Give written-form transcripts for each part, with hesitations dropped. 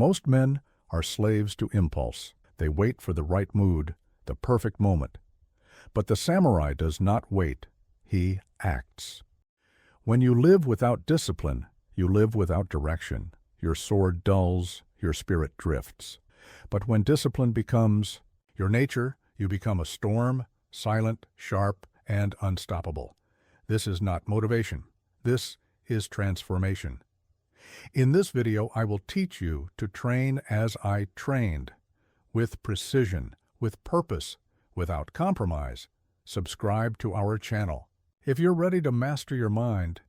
Most men are slaves to impulse. They wait for the right mood, the perfect moment. But the samurai does not wait. He acts. When you live without discipline, you live without direction. Your sword dulls, your spirit drifts. But when discipline becomes your nature, you become a storm, silent, sharp, and unstoppable. This is not motivation. This is transformation. In this video, I will teach you to train as I trained, with precision, with purpose, without compromise. Subscribe to our channel. If you're ready to master your mind,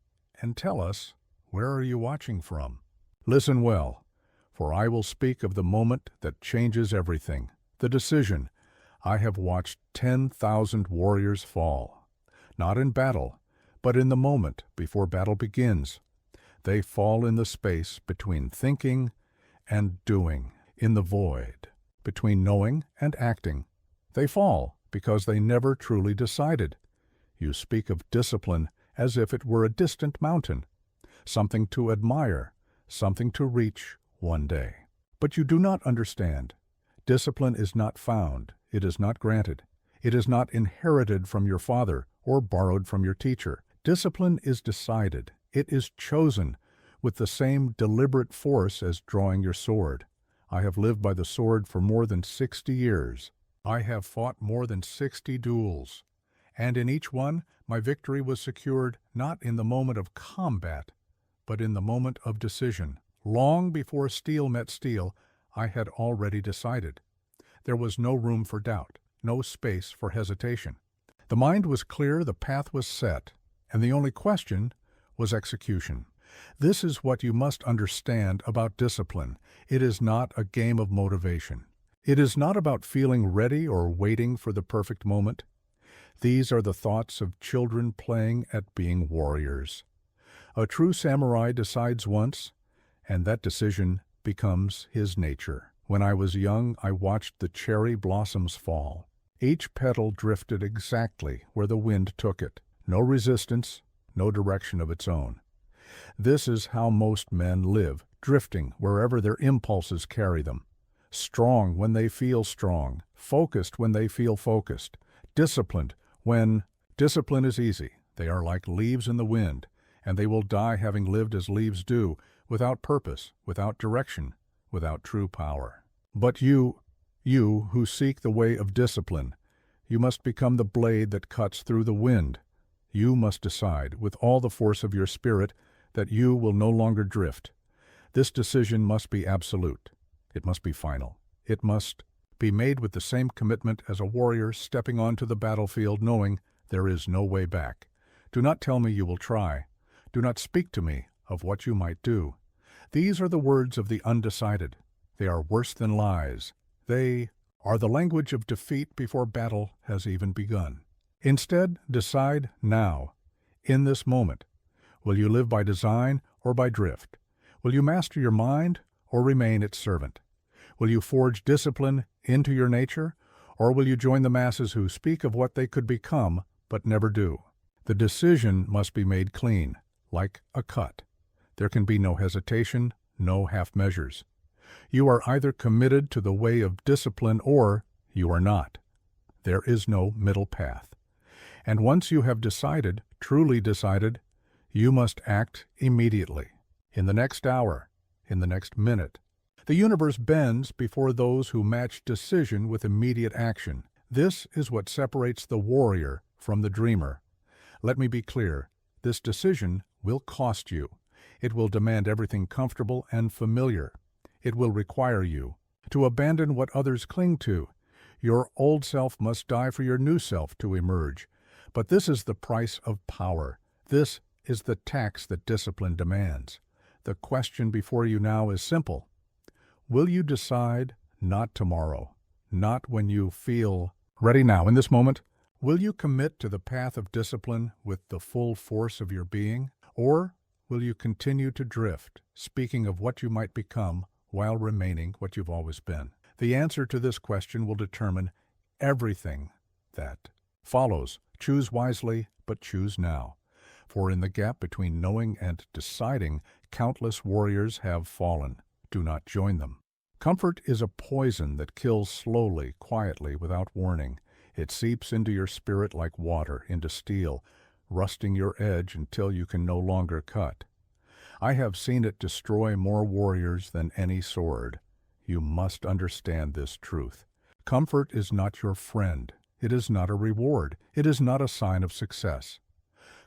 and tell us, where are you watching from? Listen well, for I will speak of the moment that changes everything, the decision. I have watched 10,000 warriors fall, not in battle, but in the moment before battle begins. They fall in the space between thinking and doing, in the void, between knowing and acting. They fall because they never truly decided. You speak of discipline as if it were a distant mountain, something to admire, something to reach one day. But you do not understand. Discipline is not found. It is not granted. It is not inherited from your father or borrowed from your teacher. Discipline is decided. It is chosen with the same deliberate force as drawing your sword. I have lived by the sword for more than 60 years. I have fought more than 60 duels, and in each one, my victory was secured not in the moment of combat, but in the moment of decision. Long before steel met steel, I had already decided. There was no room for doubt, no space for hesitation. The mind was clear, the path was set, and the only question was execution. This is what you must understand about discipline. It is not a game of motivation. It is not about feeling ready or waiting for the perfect moment. These are the thoughts of children playing at being warriors. A true samurai decides once, and that decision becomes his nature. When I was young, I watched the cherry blossoms fall. Each petal drifted exactly where the wind took it. No resistance, no direction of its own. This is how most men live, drifting wherever their impulses carry them. Strong when they feel strong, focused when they feel focused, disciplined when discipline is easy. They are like leaves in the wind, and they will die having lived as leaves do, without purpose, without direction, without true power. But you who seek the way of discipline, you must become the blade that cuts through the wind. You must decide, with all the force of your spirit, that you will no longer drift. This decision must be absolute. It must be final. It must be made with the same commitment as a warrior stepping onto the battlefield knowing there is no way back. Do not tell me you will try. Do not speak to me of what you might do. These are the words of the undecided. They are worse than lies. They are the language of defeat before battle has even begun. Instead, decide now, in this moment. Will you live by design or by drift? Will you master your mind or remain its servant? Will you forge discipline into your nature, or will you join the masses who speak of what they could become but never do? The decision must be made clean, like a cut. There can be no hesitation, no half measures. You are either committed to the way of discipline or you are not. There is no middle path. And once you have decided, truly decided, you must act immediately, in the next hour, in the next minute. The universe bends before those who match decision with immediate action. This is what separates the warrior from the dreamer. Let me be clear, this decision will cost you. It will demand everything comfortable and familiar. It will require you to abandon what others cling to. Your old self must die for your new self to emerge. But this is the price of power. This is the tax that discipline demands. The question before you now is simple. Will you decide not tomorrow, not when you feel ready now, in this moment? Will you commit to the path of discipline with the full force of your being? Or will you continue to drift, speaking of what you might become while remaining what you've always been? The answer to this question will determine everything that follows. Choose wisely, but choose now. For in the gap between knowing and deciding, countless warriors have fallen. do not join them. Comfort is a poison that kills slowly, quietly, without warning. It seeps into your spirit like water into steel, rusting your edge until you can no longer cut. I have seen it destroy more warriors than any sword. You must understand this truth. Comfort is not your friend. It is not a reward. It is not a sign of success.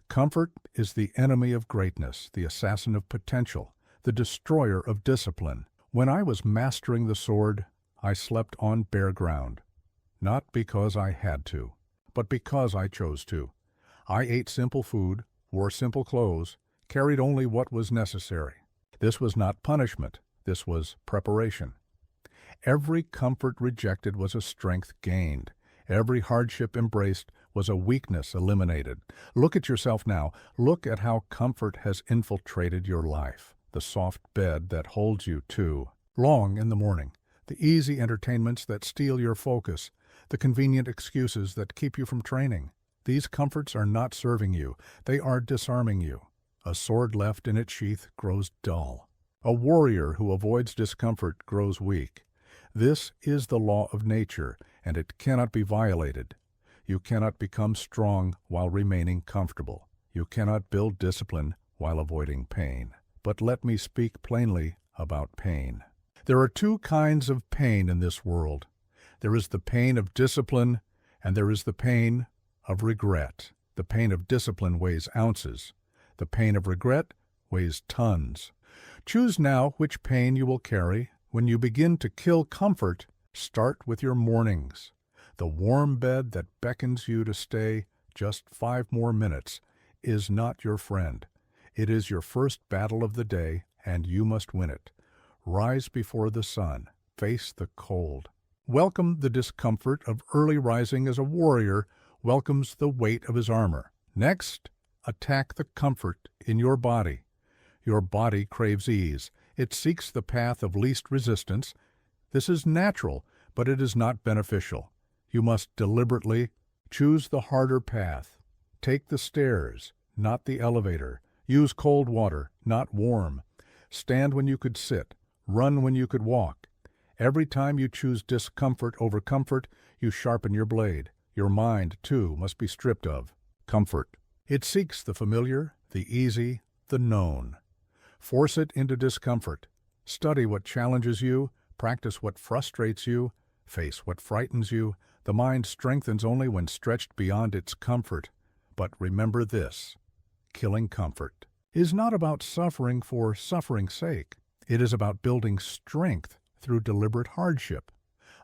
Comfort is the enemy of greatness, the assassin of potential, the destroyer of discipline. When I was mastering the sword, I slept on bare ground. Not because I had to, but because I chose to. I ate simple food, wore simple clothes, carried only what was necessary. This was not punishment. This was preparation. Every comfort rejected was a strength gained. Every hardship embraced was a weakness eliminated. Look at yourself now. Look at how comfort has infiltrated your life. The soft bed that holds you too long in the morning, the easy entertainments that steal your focus, the convenient excuses that keep you from training. These comforts are not serving you. They are disarming you. A sword left in its sheath grows dull. A warrior who avoids discomfort grows weak. This is the law of nature, and it cannot be violated. You cannot become strong while remaining comfortable. You cannot build discipline while avoiding pain. But let me speak plainly about pain. There are two kinds of pain in this world. There is the pain of discipline, and there is the pain of regret. The pain of discipline weighs ounces. The pain of regret weighs tons. Choose now which pain you will carry. When you begin to kill comfort, start with your mornings. The warm bed that beckons you to stay just 5 more minutes is not your friend. It is your first battle of the day, and you must win it. Rise before the sun. Face the cold. Welcome the discomfort of early rising as a warrior welcomes the weight of his armor. Next, attack the comfort in your body. Your body craves ease. It seeks the path of least resistance. This is natural, but it is not beneficial. You must deliberately choose the harder path. Take the stairs, not the elevator. Use cold water, not warm. Stand when you could sit. Run when you could walk. Every time you choose discomfort over comfort, you sharpen your blade. Your mind, too, must be stripped of comfort. It seeks the familiar, the easy, the known. Force it into discomfort. Study what challenges you, practice what frustrates you, face what frightens you. The mind strengthens only when stretched beyond its comfort. But remember this: killing comfort is not about suffering for suffering's sake. It is about building strength through deliberate hardship.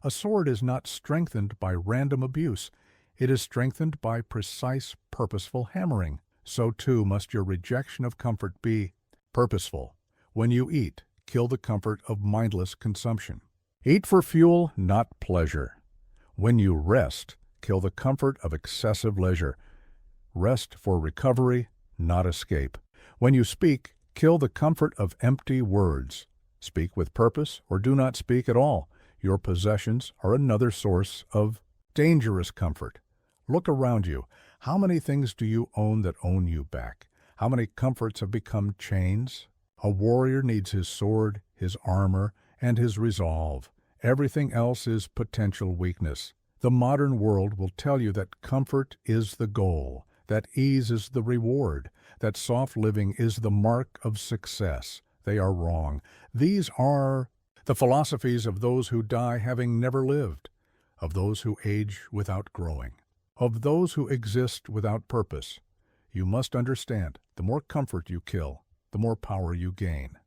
A sword is not strengthened by random abuse. It is strengthened by precise, purposeful hammering. So too must your rejection of comfort be purposeful. When you eat, kill the comfort of mindless consumption. Eat for fuel, not pleasure. When you rest, kill the comfort of excessive leisure. Rest for recovery, not escape. When you speak, kill the comfort of empty words. Speak with purpose or do not speak at all. Your possessions are another source of dangerous comfort. Look around you. How many things do you own that own you back? How many comforts have become chains? A warrior needs his sword, his armor, and his resolve. Everything else is potential weakness. The modern world will tell you that comfort is the goal, that ease is the reward, that soft living is the mark of success. They are wrong. These are the philosophies of those who die having never lived, of those who age without growing, of those who exist without purpose. You must understand, the more comfort you kill, the more power you gain.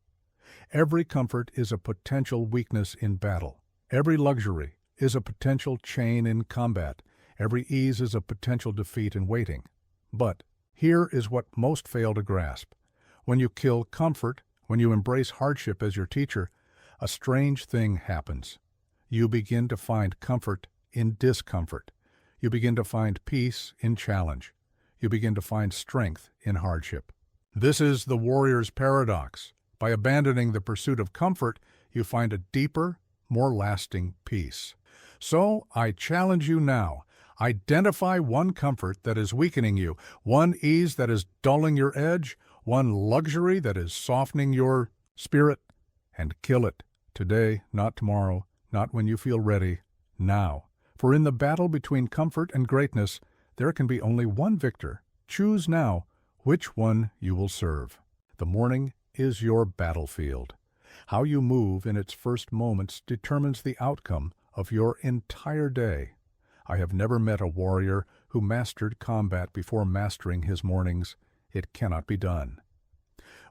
Every comfort is a potential weakness in battle. Every luxury is a potential chain in combat. Every ease is a potential defeat in waiting. But here is what most fail to grasp. When you kill comfort, when you embrace hardship as your teacher, a strange thing happens. You begin to find comfort in discomfort. You begin to find peace in challenge. You begin to find strength in hardship. This is the warrior's paradox. By abandoning the pursuit of comfort, you find a deeper, more lasting peace. So I challenge you now. Identify one comfort that is weakening you, one ease that is dulling your edge, one luxury that is softening your spirit. and kill it. Today, not tomorrow, not when you feel ready, now. For in the battle between comfort and greatness, there can be only one victor. Choose now which one you will serve. The morning is your battlefield. How you move in its first moments determines the outcome of your entire day. I have never met a warrior who mastered combat before mastering his mornings. It cannot be done.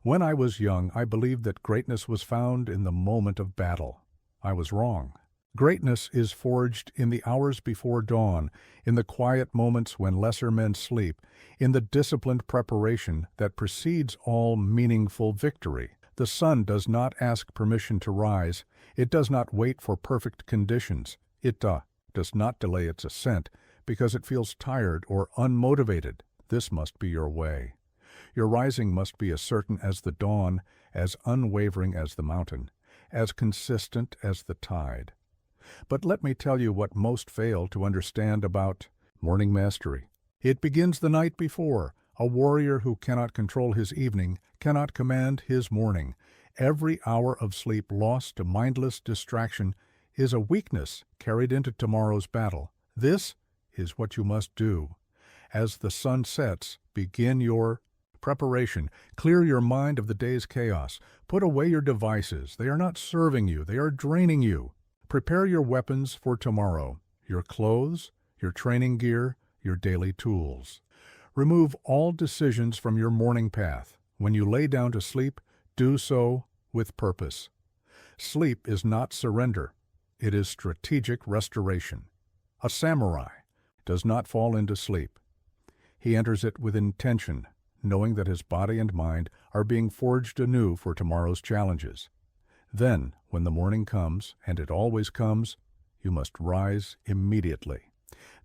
When I was young, I believed that greatness was found in the moment of battle. I was wrong. Greatness is forged in the hours before dawn, in the quiet moments when lesser men sleep, in the disciplined preparation that precedes all meaningful victory. The sun does not ask permission to rise. It does not wait for perfect conditions. It does not delay its ascent because it feels tired or unmotivated. This must be your way. Your rising must be as certain as the dawn, as unwavering as the mountain, as consistent as the tide. But let me tell you what most fail to understand about morning mastery. It begins the night before. A warrior who cannot control his evening cannot command his morning. Every hour of sleep lost to mindless distraction is a weakness carried into tomorrow's battle. This is what you must do. As the sun sets, begin your preparation. Clear your mind of the day's chaos. Put away your devices. They are not serving you. They are draining you. Prepare your weapons for tomorrow, your clothes, your training gear, your daily tools. Remove all decisions from your morning path. When you lay down to sleep, do so with purpose. Sleep is not surrender. It is strategic restoration. A samurai does not fall into sleep. He enters it with intention, knowing that his body and mind are being forged anew for tomorrow's challenges. Then, when the morning comes, and it always comes, you must rise immediately.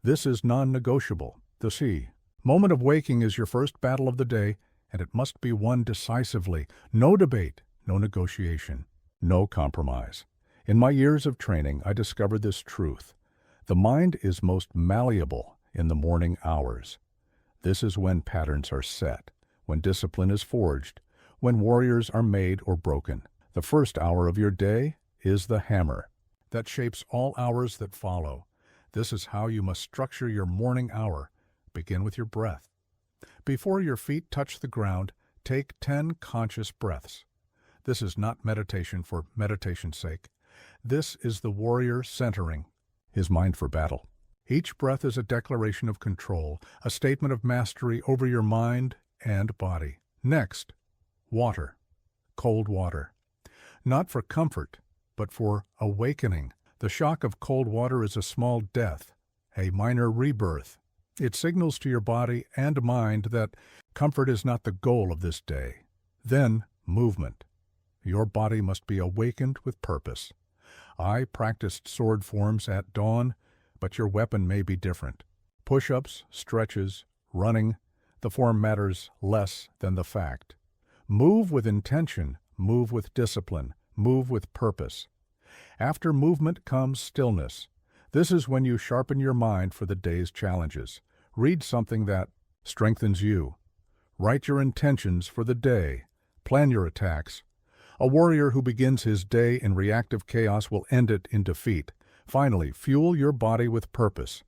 This is non-negotiable. The moment of waking is your first battle of the day, and it must be won decisively. No debate, no negotiation, no compromise. In my years of training, I discovered this truth. The mind is most malleable in the morning hours. This is when patterns are set, when discipline is forged, when warriors are made or broken. The first hour of your day is the hammer that shapes all hours that follow. This is how you must structure your morning hour. Begin with your breath. Before your feet touch the ground, take 10 conscious breaths. This is not meditation for meditation's sake. This is the warrior centering his mind for battle. Each breath is a declaration of control, a statement of mastery over your mind and body. Next, water, cold water. Not for comfort, but for awakening. The shock of cold water is a small death, a minor rebirth. It signals to your body and mind that comfort is not the goal of this day. Then, movement. Your body must be awakened with purpose. I practiced sword forms at dawn, but your weapon may be different. Push-ups, stretches, running, the form matters less than the fact. Move with intention, move with discipline, move with purpose. After movement comes stillness. This is when you sharpen your mind for the day's challenges. Read something that strengthens you. Write your intentions for the day. Plan your attacks. A warrior who begins his day in reactive chaos will end it in defeat. Finally, fuel your body with purpose.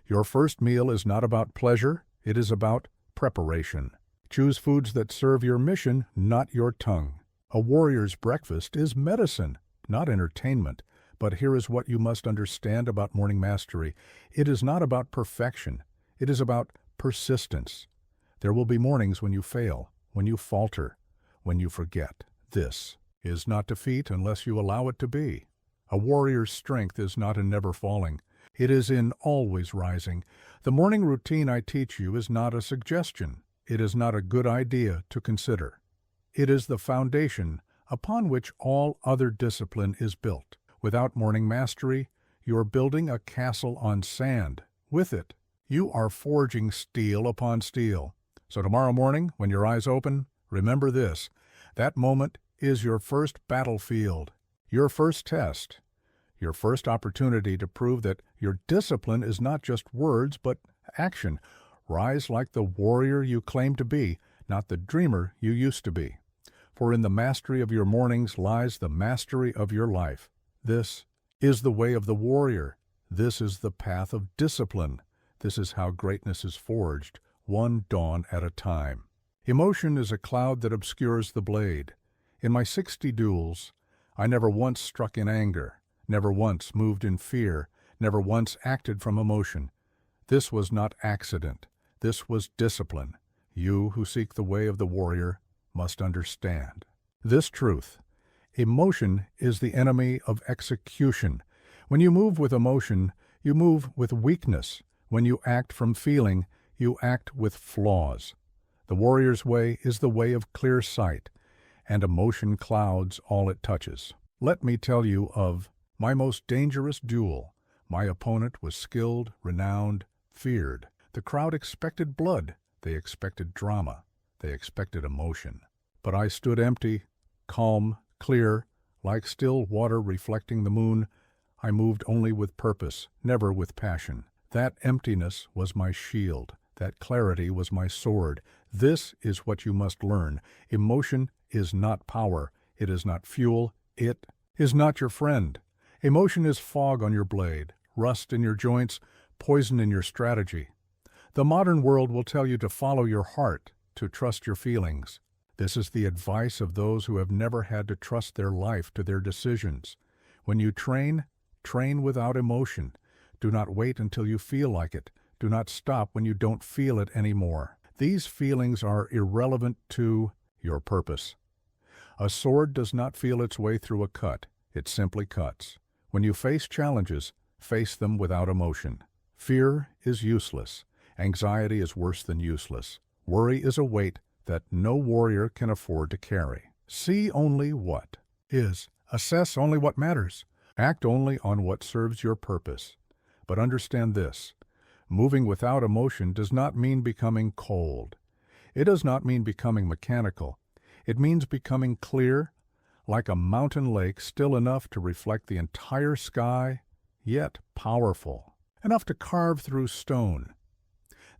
Your first meal is not about pleasure, it is about preparation. Choose foods that serve your mission, not your tongue. A warrior's breakfast is medicine, not entertainment. But here is what you must understand about morning mastery. It is not about perfection. It is about persistence. There will be mornings when you fail, when you falter, when you forget. This is not defeat unless you allow it to be. A warrior's strength is not in never falling. It is in always rising. The morning routine I teach you is not a suggestion. It is not a good idea to consider. It is the foundation upon which all other discipline is built. Without morning mastery, you are building a castle on sand. With it, you are forging steel upon steel. So tomorrow morning, when your eyes open, remember this. That moment is your first battlefield, your first test, your first opportunity to prove that your discipline is not just words, but action. Rise like the warrior you claim to be, not the dreamer you used to be. For in the mastery of your mornings lies the mastery of your life. This is the way of the warrior. This is the path of discipline. This is how greatness is forged, one dawn at a time. Emotion is a cloud that obscures the blade. In my 60 duels, I never once struck in anger, never once moved in fear, never once acted from emotion. This was not accident. This was discipline. You who seek the way of the warrior must understand this truth. Emotion is the enemy of execution. When you move with emotion, you move with weakness. When you act from feeling, you act with flaws. The warrior's way is the way of clear sight, and emotion clouds all it touches. Let me tell you of my most dangerous duel. My opponent was skilled, renowned, feared. The crowd expected blood. They expected drama. They expected emotion. But I stood empty, calm, clear, like still water reflecting the moon. I moved only with purpose, never with passion. That emptiness was my shield. That clarity was my sword. This is what you must learn. Emotion is not power. It is not fuel. It is not your friend. Emotion is fog on your blade, rust in your joints, poison in your strategy. The modern world will tell you to follow your heart, to trust your feelings. This is the advice of those who have never had to trust their life to their decisions. When you train, train without emotion. Do not wait until you feel like it. Do not stop when you don't feel it anymore. These feelings are irrelevant to your purpose. A sword does not feel its way through a cut. It simply cuts. When you face challenges, face them without emotion. Fear is useless. Anxiety is worse than useless. Worry is a weight that no warrior can afford to carry. See only what is. Assess only what matters. Act only on what serves your purpose. But understand this. Moving without emotion does not mean becoming cold. It does not mean becoming mechanical. It means becoming clear, like a mountain lake, still enough to reflect the entire sky, yet powerful, enough to carve through stone.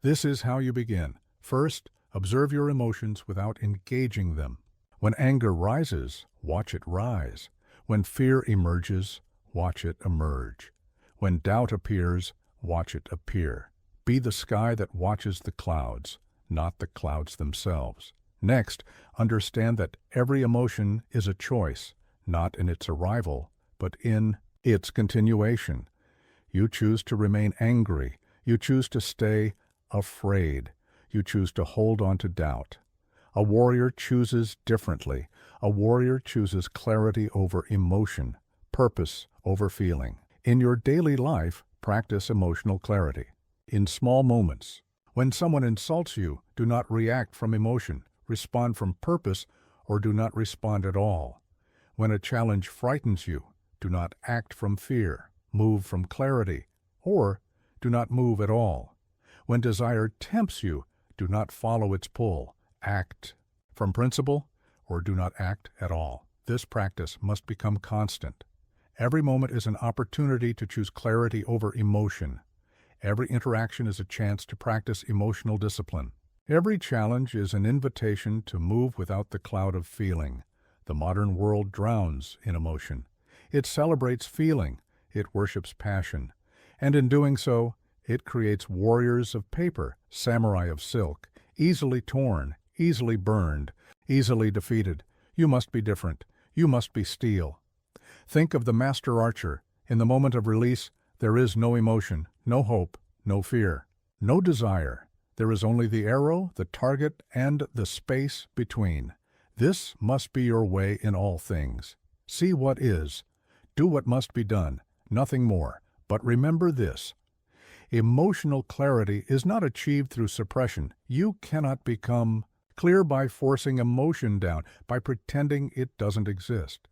This is how you begin. First, observe your emotions without engaging them. When anger rises, watch it rise. When fear emerges, watch it emerge. When doubt appears, watch it appear. Be the sky that watches the clouds, not the clouds themselves. Next, understand that every emotion is a choice, not in its arrival, but in its continuation. You choose to remain angry. You choose to stay afraid. You choose to hold on to doubt. A warrior chooses differently. A warrior chooses clarity over emotion, purpose over feeling. In your daily life, practice emotional clarity. In small moments, when someone insults you, do not react from emotion. Respond from purpose, or do not respond at all. When a challenge frightens you, do not act from fear. Move from clarity, or do not move at all. When desire tempts you, do not follow its pull. Act from principle, or do not act at all. This practice must become constant. Every moment is an opportunity to choose clarity over emotion. Every interaction is a chance to practice emotional discipline. Every challenge is an invitation to move without the cloud of feeling. The modern world drowns in emotion. It celebrates feeling. It worships passion. And in doing so, it creates warriors of paper, samurai of silk, easily torn, easily burned, easily defeated. You must be different. You must be steel. Think of the master archer. In the moment of release, there is no emotion, no hope, no fear, no desire. There is only the arrow, the target, and the space between. This must be your way in all things. See what is. Do what must be done, nothing more. But remember this. Emotional clarity is not achieved through suppression. You cannot become clear by forcing emotion down, by pretending it doesn't exist.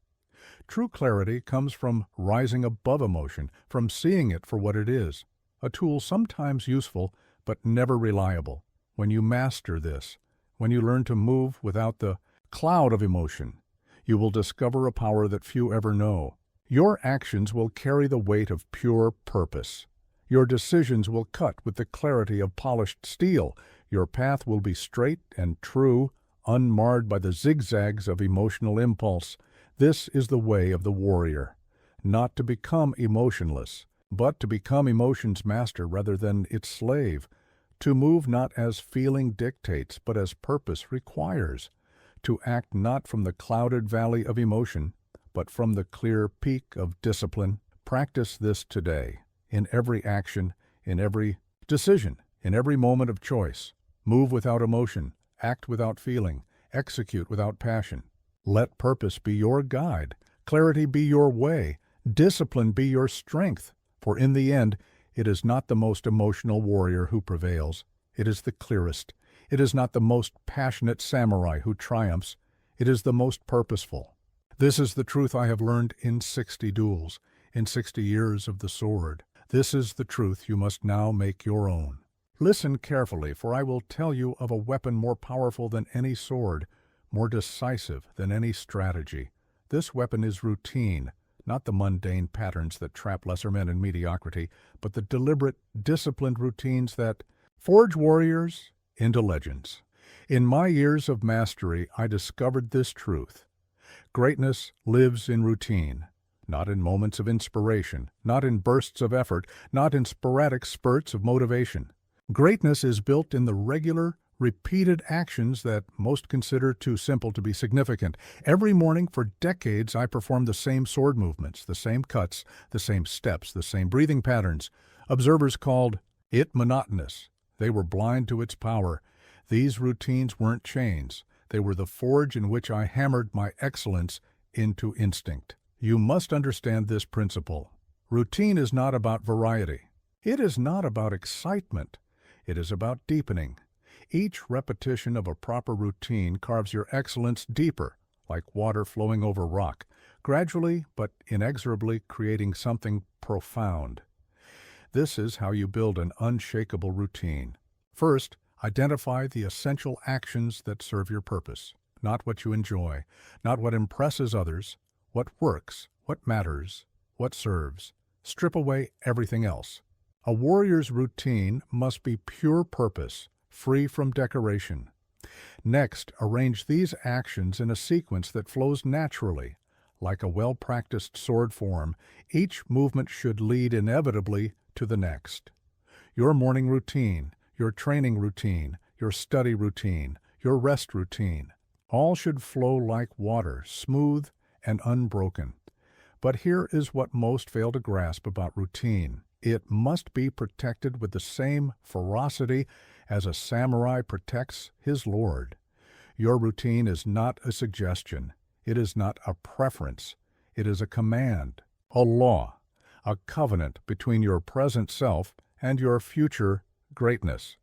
True clarity comes from rising above emotion, from seeing it for what it is. A tool sometimes useful, but never reliable. When you master this, when you learn to move without the cloud of emotion, you will discover a power that few ever know. Your actions will carry the weight of pure purpose. Your decisions will cut with the clarity of polished steel. Your path will be straight and true, unmarred by the zigzags of emotional impulse. This is the way of the warrior, not to become emotionless, but to become emotion's master rather than its slave, to move not as feeling dictates, but as purpose requires, to act not from the clouded valley of emotion, but from the clear peak of discipline. Practice this today, in every action, in every decision, in every moment of choice. Move without emotion, act without feeling, execute without passion. Let purpose be your guide, clarity be your way, discipline be your strength, for in the end, it is not the most emotional warrior who prevails. It is the clearest. It is not the most passionate samurai who triumphs. It is the most purposeful. This is the truth I have learned in 60 duels, in 60 years of the sword. This is the truth you must now make your own. Listen carefully, for I will tell you of a weapon more powerful than any sword, more decisive than any strategy. This weapon is routine, not the mundane patterns that trap lesser men in mediocrity, but the deliberate, disciplined routines that forge warriors into legends. In my years of mastery, I discovered this truth. Greatness lives in routine, not in moments of inspiration, not in bursts of effort, not in sporadic spurts of motivation. Greatness is built in the regular, repeated actions that most consider too simple to be significant. Every morning for decades I performed the same sword movements, the same cuts, the same steps, the same breathing patterns. Observers called it monotonous. They were blind to its power. These routines weren't chains. They were the forge in which I hammered my excellence into instinct. You must understand this principle. Routine is not about variety. It is not about excitement. It is about deepening. Each repetition of a proper routine carves your excellence deeper, like water flowing over rock, gradually but inexorably creating something profound. This is how you build an unshakable routine. First, identify the essential actions that serve your purpose, not what you enjoy, not what impresses others, what works, what matters, what serves. Strip away everything else. A warrior's routine must be pure purpose, free from decoration. Next, arrange these actions in a sequence that flows naturally. Like a well-practiced sword form, each movement should lead inevitably to the next. Your morning routine, your training routine, your study routine, your rest routine, all should flow like water, smooth and unbroken. But here is what most fail to grasp about routine. It must be protected with the same ferocity as a samurai protects his lord. Your routine is not a suggestion. It is not a preference. It is a command, a law, a covenant between your present self and your future greatness.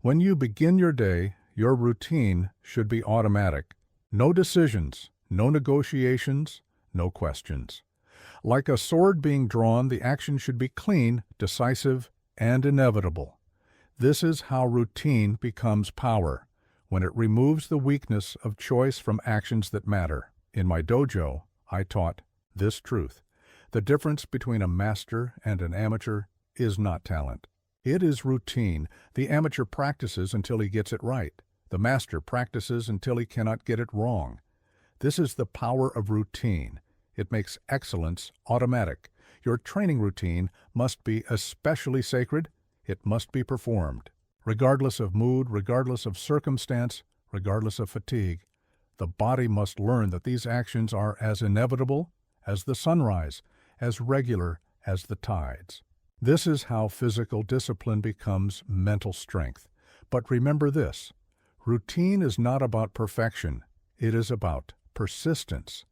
When you begin your day, your routine should be automatic. No decisions, no negotiations, no questions. Like a sword being drawn, the action should be clean, decisive, and inevitable. This is how routine becomes power, when it removes the weakness of choice from actions that matter. In my dojo, I taught this truth. The difference between a master and an amateur is not talent. It is routine. The amateur practices until he gets it right. The master practices until he cannot get it wrong. This is the power of routine. It makes excellence automatic. Your training routine must be especially sacred. It must be performed. Regardless of mood, regardless of circumstance, regardless of fatigue, the body must learn that these actions are as inevitable as the sunrise, as regular as the tides. This is how physical discipline becomes mental strength. But remember this, routine is not about perfection. It is about persistence.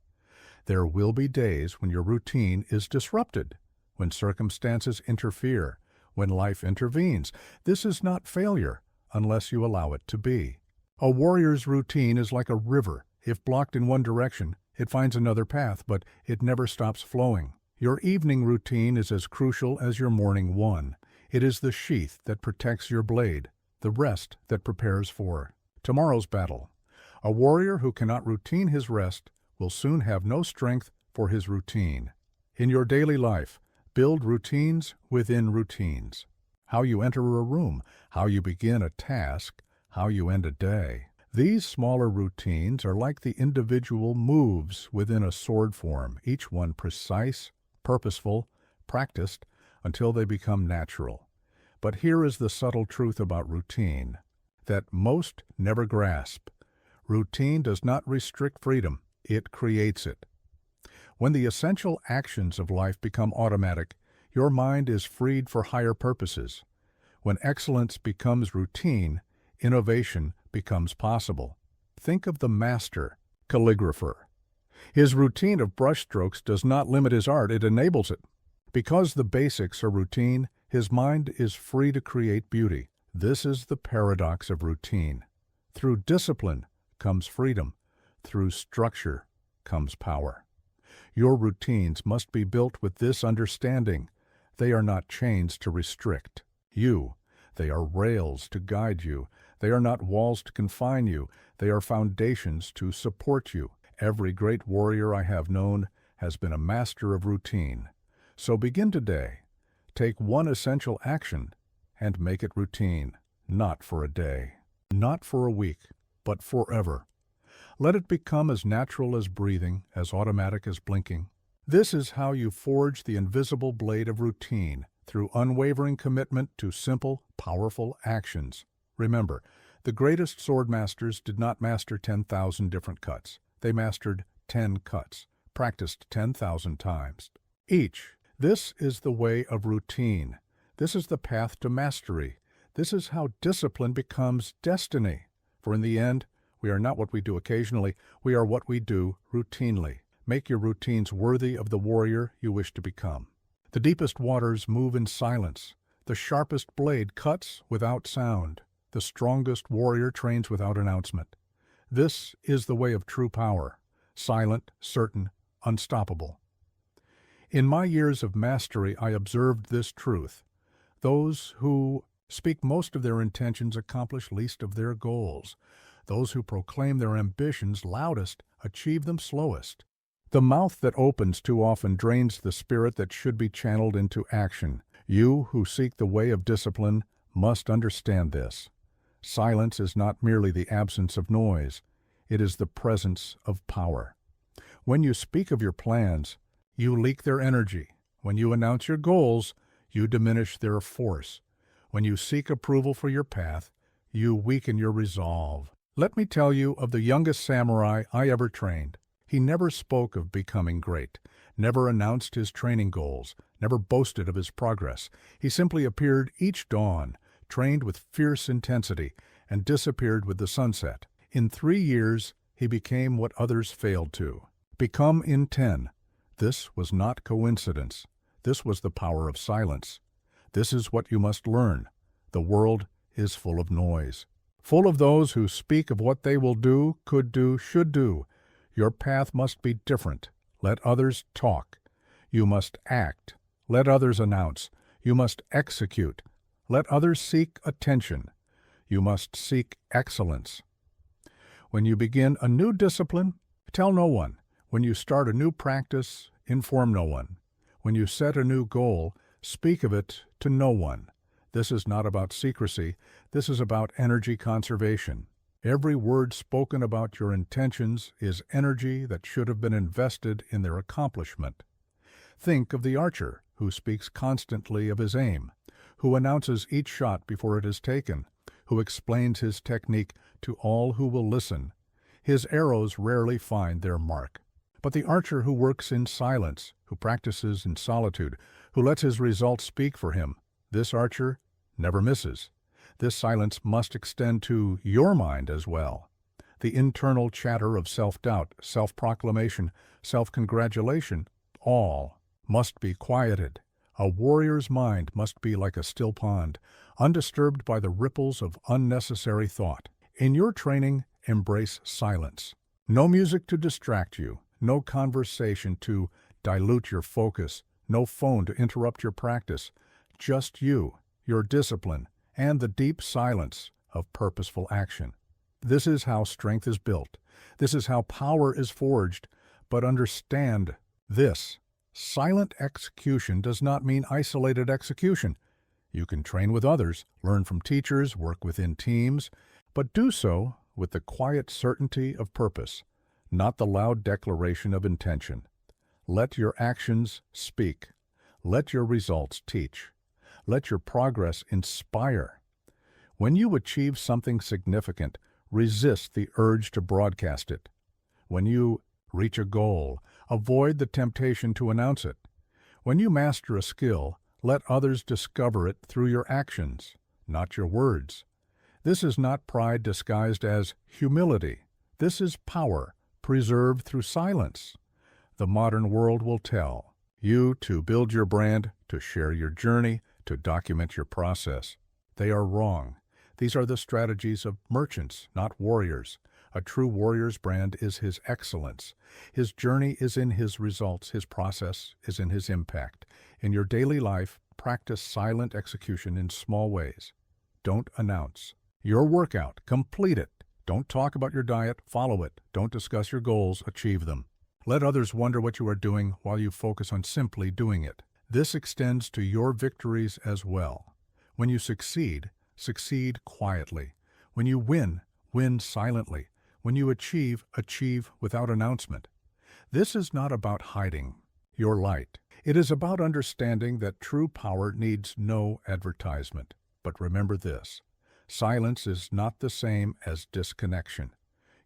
There will be days when your routine is disrupted, when circumstances interfere, when life intervenes. This is not failure unless you allow it to be. A warrior's routine is like a river. If blocked in one direction, it finds another path, but it never stops flowing. Your evening routine is as crucial as your morning one. It is the sheath that protects your blade, the rest that prepares for tomorrow's battle. A warrior who cannot routine his rest will soon have no strength for his routine. In your daily life, build routines within routines. How you enter a room, how you begin a task, how you end a day. These smaller routines are like the individual moves within a sword form, each one precise, purposeful, practiced until they become natural. But here is the subtle truth about routine that most never grasp. Routine does not restrict freedom, it creates it. When the essential actions of life become automatic, your mind is freed for higher purposes. When excellence becomes routine, innovation becomes possible. Think of the master calligrapher. His routine of brushstrokes does not limit his art, it enables it. Because the basics are routine, his mind is free to create beauty. This is the paradox of routine. Through discipline comes freedom. Through structure comes power. Your routines must be built with this understanding. They are not chains to restrict you. They are rails to guide you. They are not walls to confine you. They are foundations to support you. Every great warrior I have known has been a master of routine. So begin today. Take one essential action and make it routine, not for a day, not for a week, but forever. Let it become as natural as breathing, as automatic as blinking. This is how you forge the invisible blade of routine, through unwavering commitment to simple, powerful actions. Remember, the greatest sword masters did not master 10,000 different cuts. They mastered 10 cuts, practiced 10,000 times. Each. This is the way of routine. This is the path to mastery. This is how discipline becomes destiny. For in the end, we are not what we do occasionally, we are what we do routinely. Make your routines worthy of the warrior you wish to become. The deepest waters move in silence. The sharpest blade cuts without sound. The strongest warrior trains without announcement. This is the way of true power, silent, certain, unstoppable. In my years of mastery, I observed this truth. Those who speak most of their intentions accomplish least of their goals. Those who proclaim their ambitions loudest achieve them slowest. The mouth that opens too often drains the spirit that should be channeled into action. You who seek the way of discipline must understand this. Silence is not merely the absence of noise, it is the presence of power. When you speak of your plans, you leak their energy. When you announce your goals, you diminish their force. When you seek approval for your path, you weaken your resolve. Let me tell you of the youngest samurai I ever trained. He never spoke of becoming great, never announced his training goals, never boasted of his progress. He simply appeared each dawn, trained with fierce intensity, and disappeared with the sunset. In 3 years, he became what others failed to. Become in 10. This was not coincidence. This was the power of silence. This is what you must learn. The world is full of noise, full of those who speak of what they will do, could do, should do. Your path must be different. Let others talk. You must act. Let others announce. You must execute. Let others seek attention. You must seek excellence. When you begin a new discipline, tell no one. When you start a new practice, inform no one. When you set a new goal, speak of it to no one. This is not about secrecy. This is about energy conservation. Every word spoken about your intentions is energy that should have been invested in their accomplishment. Think of the archer who speaks constantly of his aim, who announces each shot before it is taken, who explains his technique to all who will listen. His arrows rarely find their mark. But the archer who works in silence, who practices in solitude, who lets his results speak for him, this archer never misses. This silence must extend to your mind as well. The internal chatter of self-doubt, self-proclamation, self-congratulation, all must be quieted. A warrior's mind must be like a still pond, undisturbed by the ripples of unnecessary thought. In your training, embrace silence. No music to distract you, no conversation to dilute your focus, no phone to interrupt your practice. Just you, your discipline, and the deep silence of purposeful action. This is how strength is built. This is how power is forged. But understand this. Silent execution does not mean isolated execution. You can train with others, learn from teachers, work within teams, but do so with the quiet certainty of purpose, not the loud declaration of intention. Let your actions speak. Let your results teach. Let your progress inspire. When you achieve something significant, resist the urge to broadcast it. When you reach a goal, avoid the temptation to announce it. When you master a skill, let others discover it through your actions, not your words. This is not pride disguised as humility. This is power, preserved through silence. The modern world will tell you to build your brand, to share your journey, to document your process. They are wrong. These are the strategies of merchants, not warriors. A true warrior's brand is his excellence. His journey is in his results. His process is in his impact. In your daily life, practice silent execution in small ways. Don't announce. Your workout, complete it. Don't talk about your diet, follow it. Don't discuss your goals, achieve them. Let others wonder what you are doing while you focus on simply doing it. This extends to your victories as well. When you succeed, succeed quietly. When you win, win silently. When you achieve, achieve without announcement. This is not about hiding your light. It is about understanding that true power needs no advertisement. But remember this, silence is not the same as disconnection.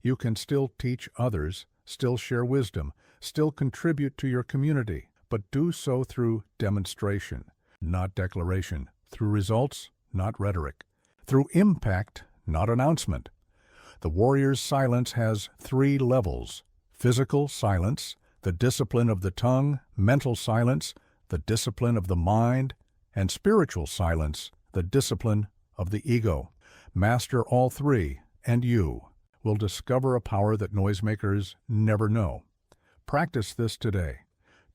You can still teach others, still share wisdom, still contribute to your community, but do so through demonstration, not declaration, through results, not rhetoric, through impact, not announcement. The warrior's silence has 3 levels: physical silence, the discipline of the tongue; mental silence, the discipline of the mind; and spiritual silence, the discipline of the ego. Master all 3, and you will discover a power that noisemakers never know. Practice this today.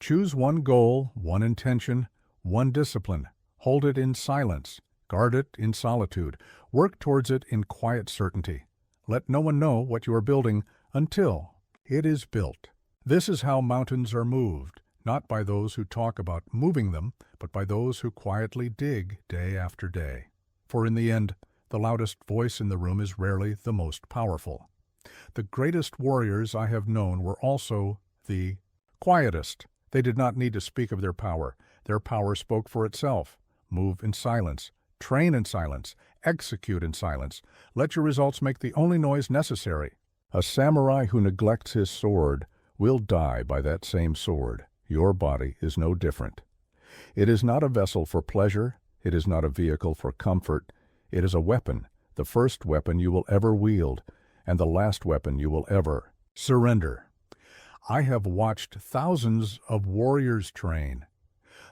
Choose one goal, one intention, one discipline. Hold it in silence. Guard it in solitude. Work towards it in quiet certainty. Let no one know what you are building until it is built. This is how mountains are moved, not by those who talk about moving them, but by those who quietly dig day after day. For in the end, the loudest voice in the room is rarely the most powerful. The greatest warriors I have known were also the quietest. They did not need to speak of their power. Their power spoke for itself. Move in silence. Train in silence. Execute in silence. Let your results make the only noise necessary. A samurai who neglects his sword will die by that same sword. Your body is no different. It is not a vessel for pleasure. It is not a vehicle for comfort. It is a weapon, the first weapon you will ever wield, and the last weapon you will ever surrender. I have watched thousands of warriors train.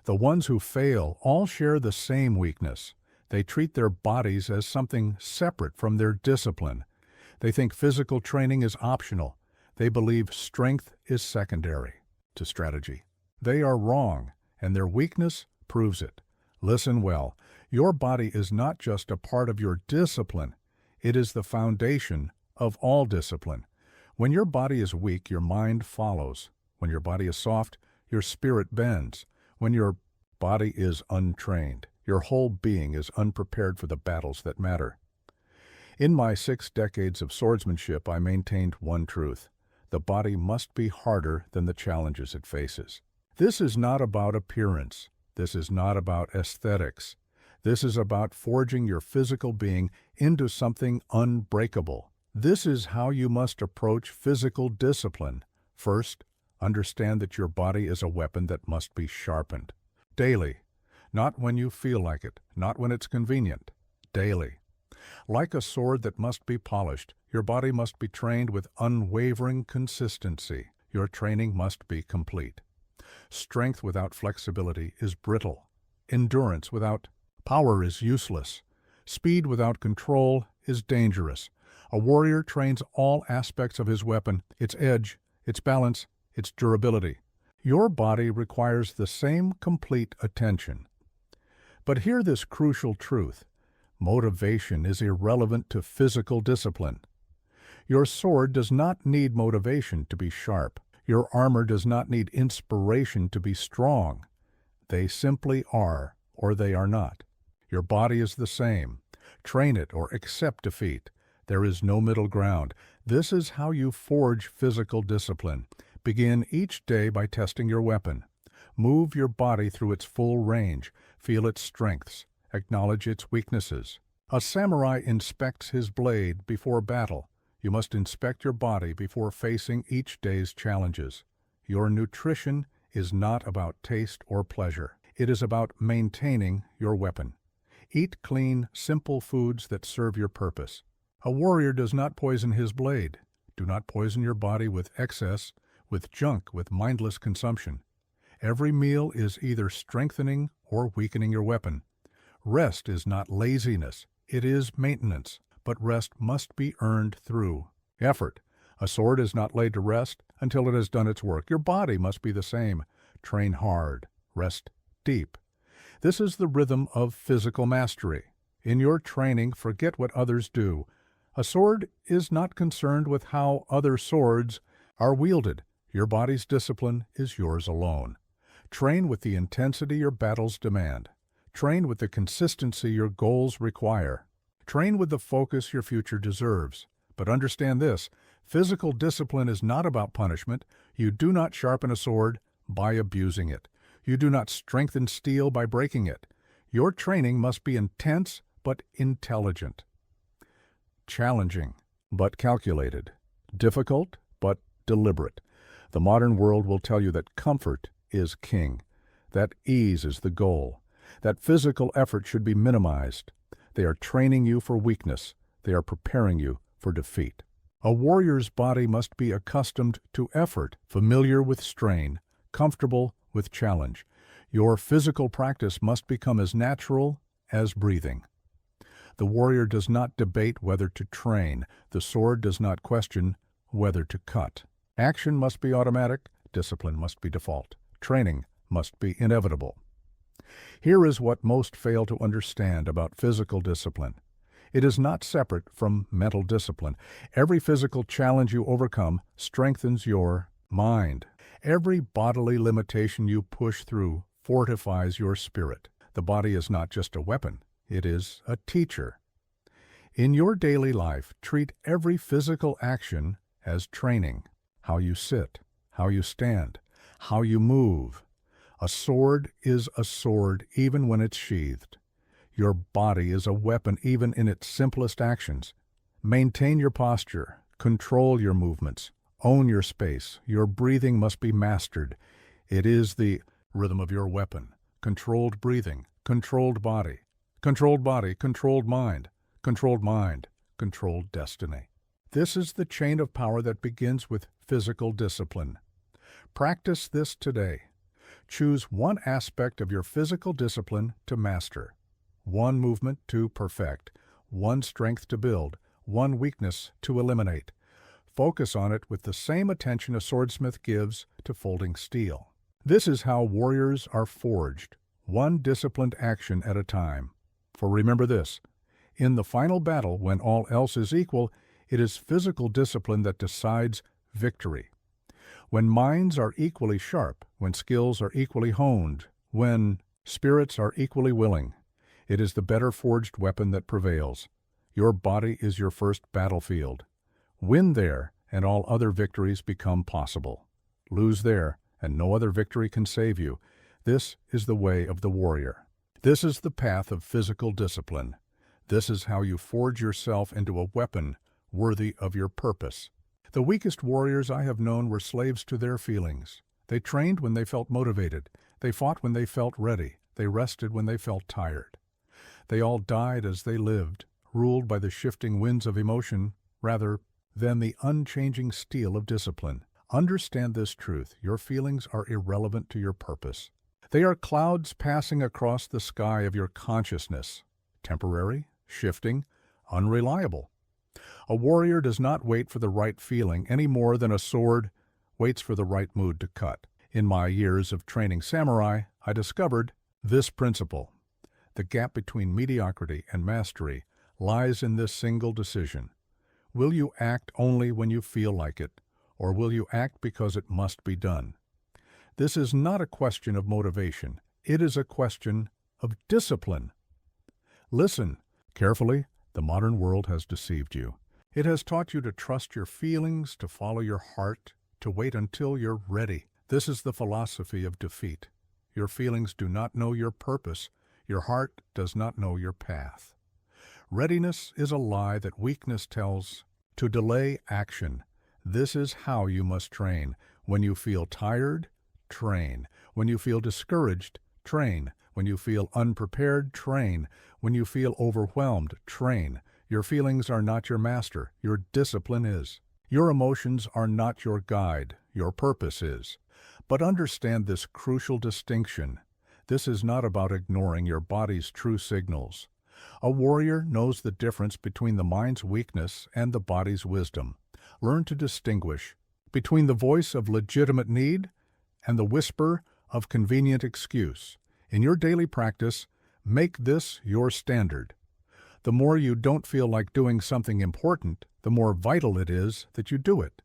The ones who fail all share the same weakness. They treat their bodies as something separate from their discipline. They think physical training is optional. They believe strength is secondary to strategy. They are wrong, and their weakness proves it. Listen well. Your body is not just a part of your discipline. It is the foundation of all discipline. When your body is weak, your mind follows. When your body is soft, your spirit bends. When your body is untrained, your whole being is unprepared for the battles that matter. In my 6 decades of swordsmanship, I maintained one truth. The body must be harder than the challenges it faces. This is not about appearance. This is not about aesthetics. This is about forging your physical being into something unbreakable. This is how you must approach physical discipline. First, understand that your body is a weapon that must be sharpened. Daily. Not when you feel like it, not when it's convenient. Daily. Like a sword that must be polished, your body must be trained with unwavering consistency. Your training must be complete. Strength without flexibility is brittle. Endurance without power is useless. Speed without control is dangerous. A warrior trains all aspects of his weapon, its edge, its balance, its durability. Your body requires the same complete attention. But hear this crucial truth. Motivation is irrelevant to physical discipline. Your sword does not need motivation to be sharp. Your armor does not need inspiration to be strong. They simply are, or they are not. Your body is the same. Train it or accept defeat. There is no middle ground. This is how you forge physical discipline. Begin each day by testing your weapon. Move your body through its full range. Feel its strengths. Acknowledge its weaknesses. A samurai inspects his blade before battle. You must inspect your body before facing each day's challenges. Your nutrition is not about taste or pleasure. It is about maintaining your weapon. Eat clean, simple foods that serve your purpose. A warrior does not poison his blade. Do not poison your body with excess, with junk, with mindless consumption. Every meal is either strengthening or weakening your weapon. Rest is not laziness. It is maintenance. But rest must be earned through effort. A sword is not laid to rest until it has done its work. Your body must be the same. Train hard. Rest deep. This is the rhythm of physical mastery. In your training, forget what others do. A sword is not concerned with how other swords are wielded. Your body's discipline is yours alone. Train with the intensity your battles demand. Train with the consistency your goals require. Train with the focus your future deserves. But understand this, physical discipline is not about punishment. You do not sharpen a sword by abusing it. You do not strengthen steel by breaking it. Your training must be intense but intelligent. Challenging but calculated. Difficult but deliberate. The modern world will tell you that comfort is king, that ease is the goal, that physical effort should be minimized. They are training you for weakness. They are preparing you for defeat. A warrior's body must be accustomed to effort, familiar with strain, comfortable with challenge. Your physical practice must become as natural as breathing. The warrior does not debate whether to train. The sword does not question whether to cut. Action must be automatic. Discipline must be default. Training must be inevitable. Here is what most fail to understand about physical discipline. It is not separate from mental discipline. Every physical challenge you overcome strengthens your mind. Every bodily limitation you push through fortifies your spirit. The body is not just a weapon. It is a teacher. In your daily life, treat every physical action as training. How you sit, how you stand, how you move. A sword is a sword even when it's sheathed. Your body is a weapon even in its simplest actions. Maintain your posture, control your movements, own your space. Your breathing must be mastered. It is the rhythm of your weapon. Controlled breathing, controlled body, controlled mind, controlled destiny. This is the chain of power that begins with physical discipline. Practice this today. Choose one aspect of your physical discipline to master, one movement to perfect, one strength to build, one weakness to eliminate. Focus on it with the same attention a swordsmith gives to folding steel. This is how warriors are forged, one disciplined action at a time. For remember this, in the final battle, when all else is equal, it is physical discipline that decides victory. When minds are equally sharp, when skills are equally honed, when spirits are equally willing, it is the better forged weapon that prevails. Your body is your first battlefield. Win there, and all other victories become possible. Lose there, and no other victory can save you. This is the way of the warrior. This is the path of physical discipline. This is how you forge yourself into a weapon worthy of your purpose. The weakest warriors I have known were slaves to their feelings. They trained when they felt motivated. They fought when they felt ready. They rested when they felt tired. They all died as they lived, ruled by the shifting winds of emotion rather than the unchanging steel of discipline. Understand this truth. Your feelings are irrelevant to your purpose. They are clouds passing across the sky of your consciousness, temporary, shifting, unreliable. A warrior does not wait for the right feeling any more than a sword waits for the right mood to cut. In my years of training samurai, I discovered this principle. The gap between mediocrity and mastery lies in this single decision. Will you act only when you feel like it, or will you act because it must be done? This is not a question of motivation. It is a question of discipline. Listen carefully. The modern world has deceived you. It has taught you to trust your feelings, to follow your heart, to wait until you're ready. This is the philosophy of defeat. Your feelings do not know your purpose. Your heart does not know your path. Readiness is a lie that weakness tells. To delay action. This is how you must train. When you feel tired, train. When you feel discouraged, train. When you feel unprepared, train. When you feel overwhelmed, train. Your feelings are not your master. Your discipline is. Your emotions are not your guide. Your purpose is. But understand this crucial distinction. This is not about ignoring your body's true signals. A warrior knows the difference between the mind's weakness and the body's wisdom. Learn to distinguish between the voice of legitimate need and the whisper of convenient excuse. In your daily practice, make this your standard. The more you don't feel like doing something important, the more vital it is that you do it.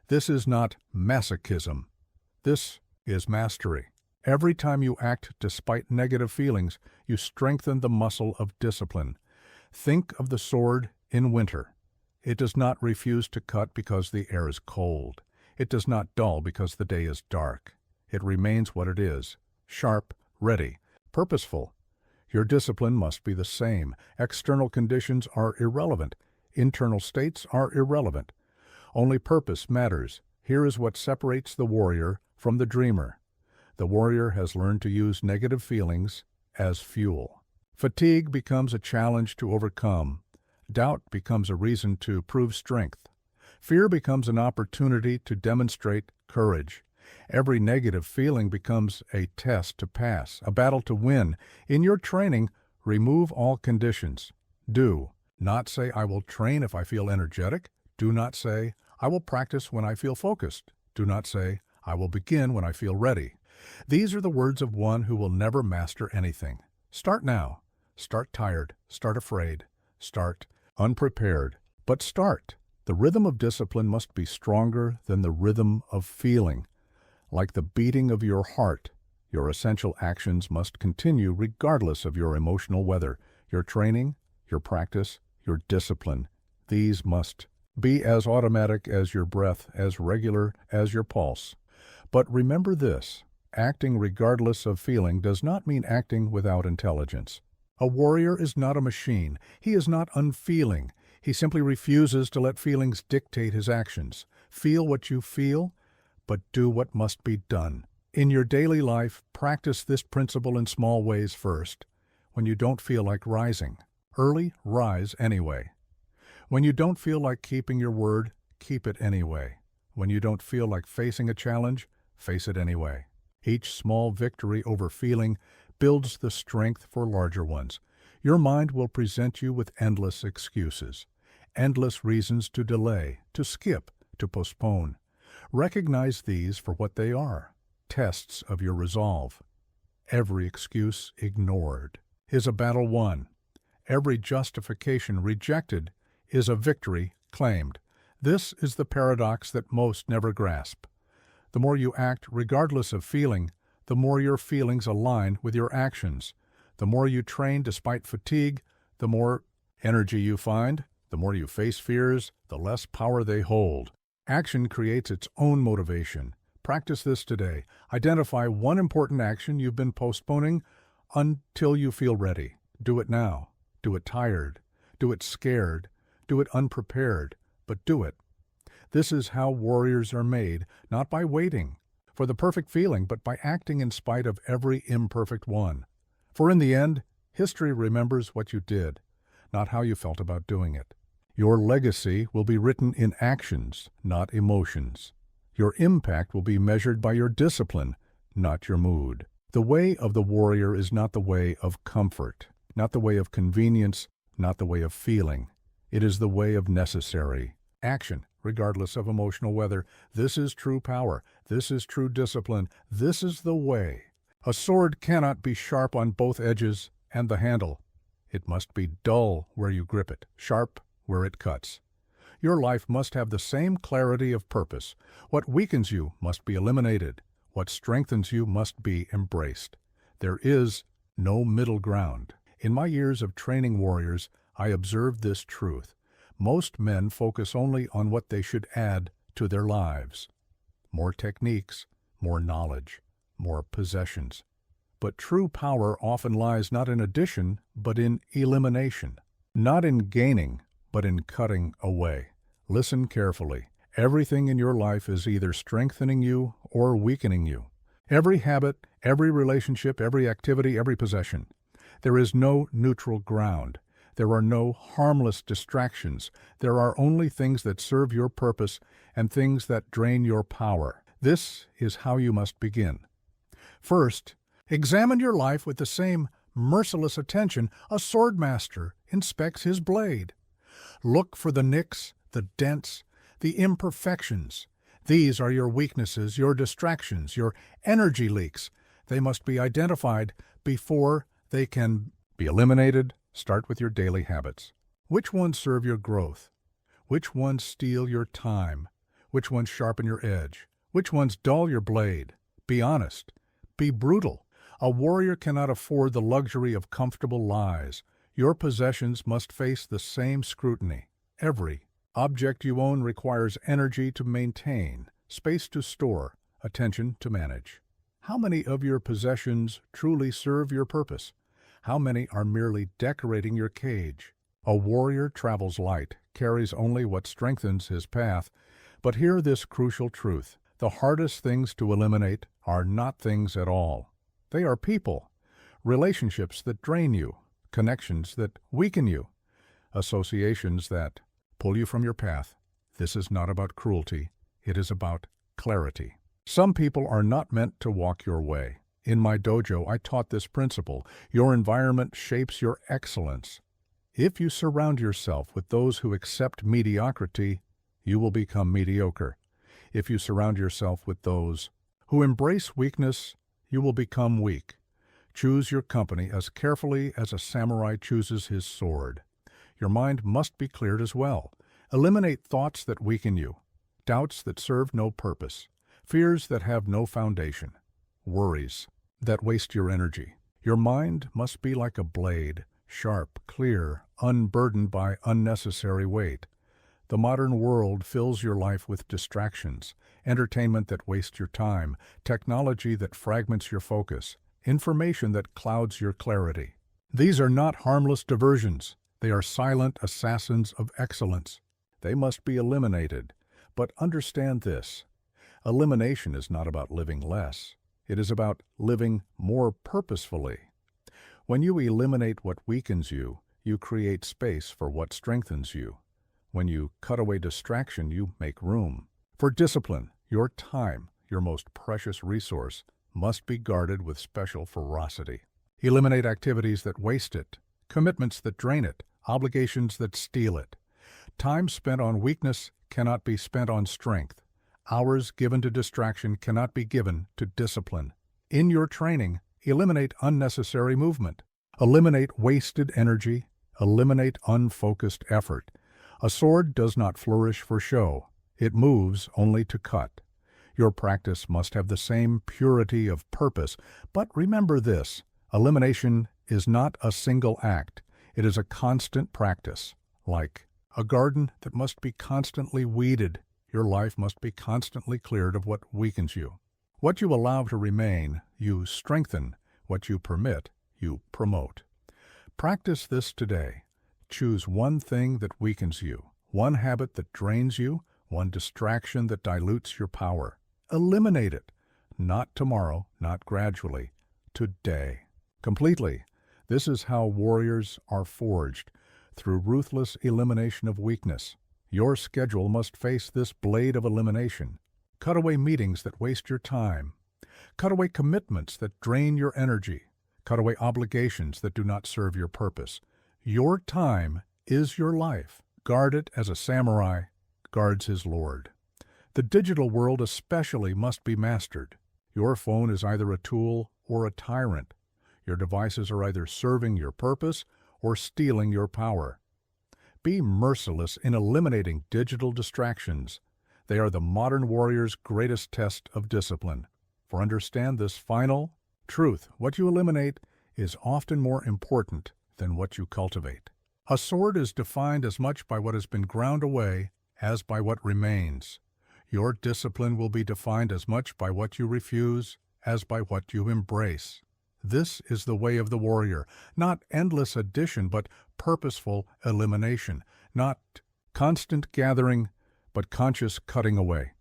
This is not masochism. This is mastery. Every time you act despite negative feelings, you strengthen the muscle of discipline. Think of the sword in winter. It does not refuse to cut because the air is cold. It does not dull because the day is dark. It remains what it is, sharp, ready, purposeful. Your discipline must be the same. External conditions are irrelevant. Internal states are irrelevant. Only purpose matters. Here is what separates the warrior from the dreamer. The warrior has learned to use negative feelings as fuel. Fatigue becomes a challenge to overcome. Doubt becomes a reason to prove strength. Fear becomes an opportunity to demonstrate courage. Every negative feeling becomes a test to pass, a battle to win. In your training, remove all conditions. Do not say, I will train if I feel energetic. Do not say, I will practice when I feel focused. Do not say, I will begin when I feel ready. These are the words of one who will never master anything. Start now. Start tired. Start afraid. Start unprepared. But start. The rhythm of discipline must be stronger than the rhythm of feeling. Like the beating of your heart, your essential actions must continue regardless of your emotional weather, your training, your practice, your discipline. These must be as automatic as your breath, as regular as your pulse. But remember this, acting regardless of feeling does not mean acting without intelligence. A warrior is not a machine. He is not unfeeling. He simply refuses to let feelings dictate his actions. Feel what you feel, but do what must be done. In your daily life, practice this principle in small ways first. When you don't feel like rising, early, rise anyway. When you don't feel like keeping your word, keep it anyway. When you don't feel like facing a challenge, face it anyway. Each small victory over feeling builds the strength for larger ones. Your mind will present you with endless excuses, endless reasons to delay, to skip, to postpone. Recognize these for what they are, tests of your resolve. Every excuse ignored is a battle won. Every justification rejected is a victory claimed. This is the paradox that most never grasp. The more you act regardless of feeling, the more your feelings align with your actions. The more you train despite fatigue, the more energy you find. The more you face fears, the less power they hold. Action creates its own motivation. Practice this today. Identify one important action you've been postponing until you feel ready. Do it now. Do it tired. Do it scared. Do it unprepared. But do it. This is how warriors are made, not by waiting for the perfect feeling, but by acting in spite of every imperfect one. For in the end, history remembers what you did, not how you felt about doing it. Your legacy will be written in actions, not emotions. Your impact will be measured by your discipline, not your mood. The way of the warrior is not the way of comfort, not the way of convenience, not the way of feeling. It is the way of necessary action, regardless of emotional weather. This is true power. This is true discipline. This is the way. A sword cannot be sharp on both edges and the handle. It must be dull where you grip it, sharp where it cuts. Your life must have the same clarity of purpose. What weakens you must be eliminated. What strengthens you must be embraced. There is no middle ground. In my years of training warriors, I observed this truth. Most men focus only on what they should add to their lives. More techniques, more knowledge, more possessions. But true power often lies not in addition, but in elimination. Not in gaining, but in cutting away. Listen carefully. Everything in your life is either strengthening you or weakening you. Every habit, every relationship, every activity, every possession. There is no neutral ground. There are no harmless distractions. There are only things that serve your purpose and things that drain your power. This is how you must begin. First, examine your life with the same merciless attention a swordmaster inspects his blade. Look for the nicks, the dents, the imperfections. These are your weaknesses, your distractions, your energy leaks. They must be identified before they can be eliminated. Start with your daily habits. Which ones serve your growth? Which ones steal your time? Which ones sharpen your edge? Which ones dull your blade? Be honest. Be brutal. A warrior cannot afford the luxury of comfortable lies. Your possessions must face the same scrutiny. Every object you own requires energy to maintain, space to store, attention to manage. How many of your possessions truly serve your purpose? How many are merely decorating your cage? A warrior travels light, carries only what strengthens his path. But hear this crucial truth. The hardest things to eliminate are not things at all. They are people, relationships that drain you, connections that weaken you, associations that pull you from your path. This is not about cruelty. It is about clarity. Some people are not meant to walk your way. In my dojo, I taught this principle. Your environment shapes your excellence. If you surround yourself with those who accept mediocrity, you will become mediocre. If you surround yourself with those who embrace weakness, you will become weak. Choose your company as carefully as a samurai chooses his sword. Your mind must be cleared as well. Eliminate thoughts that weaken you, doubts that serve no purpose, fears that have no foundation, worries that waste your energy. Your mind must be like a blade, sharp, clear, unburdened by unnecessary weight. The modern world fills your life with distractions, entertainment that wastes your time, technology that fragments your focus, information that clouds your clarity. These are not harmless diversions. They are silent assassins of excellence. They must be eliminated. But understand this. Elimination is not about living less. It is about living more purposefully. When you eliminate what weakens you, you create space for what strengthens you. When you cut away distraction, you make room. For discipline, your time, your most precious resource, must be guarded with special ferocity. Eliminate activities that waste it, commitments that drain it, obligations that steal it. Time spent on weakness cannot be spent on strength. Hours given to distraction cannot be given to discipline. In your training, eliminate unnecessary movement. Eliminate wasted energy. Eliminate unfocused effort. A sword does not flourish for show. It moves only to cut. Your practice must have the same purity of purpose. But remember this, elimination is not a single act. It is a constant practice. Like a garden that must be constantly weeded, your life must be constantly cleared of what weakens you. What you allow to remain, you strengthen. What you permit, you promote. Practice this today. Choose one thing that weakens you, one habit that drains you, one distraction that dilutes your power. Eliminate it. Not tomorrow, not gradually. Today. Completely. This is how warriors are forged, through ruthless elimination of weakness. Your schedule must face this blade of elimination. Cut away meetings that waste your time. Cut away commitments that drain your energy. Cut away obligations that do not serve your purpose. Your time is your life. Guard it as a samurai guards his lord. The digital world especially must be mastered. Your phone is either a tool or a tyrant. Your devices are either serving your purpose or stealing your power. Be merciless in eliminating digital distractions. They are the modern warrior's greatest test of discipline. For understand this final truth, what you eliminate is often more important than what you cultivate. A sword is defined as much by what has been ground away as by what remains. Your discipline will be defined as much by what you refuse as by what you embrace. This is the way of the warrior, not endless addition, but purposeful elimination, not constant gathering, but conscious cutting away,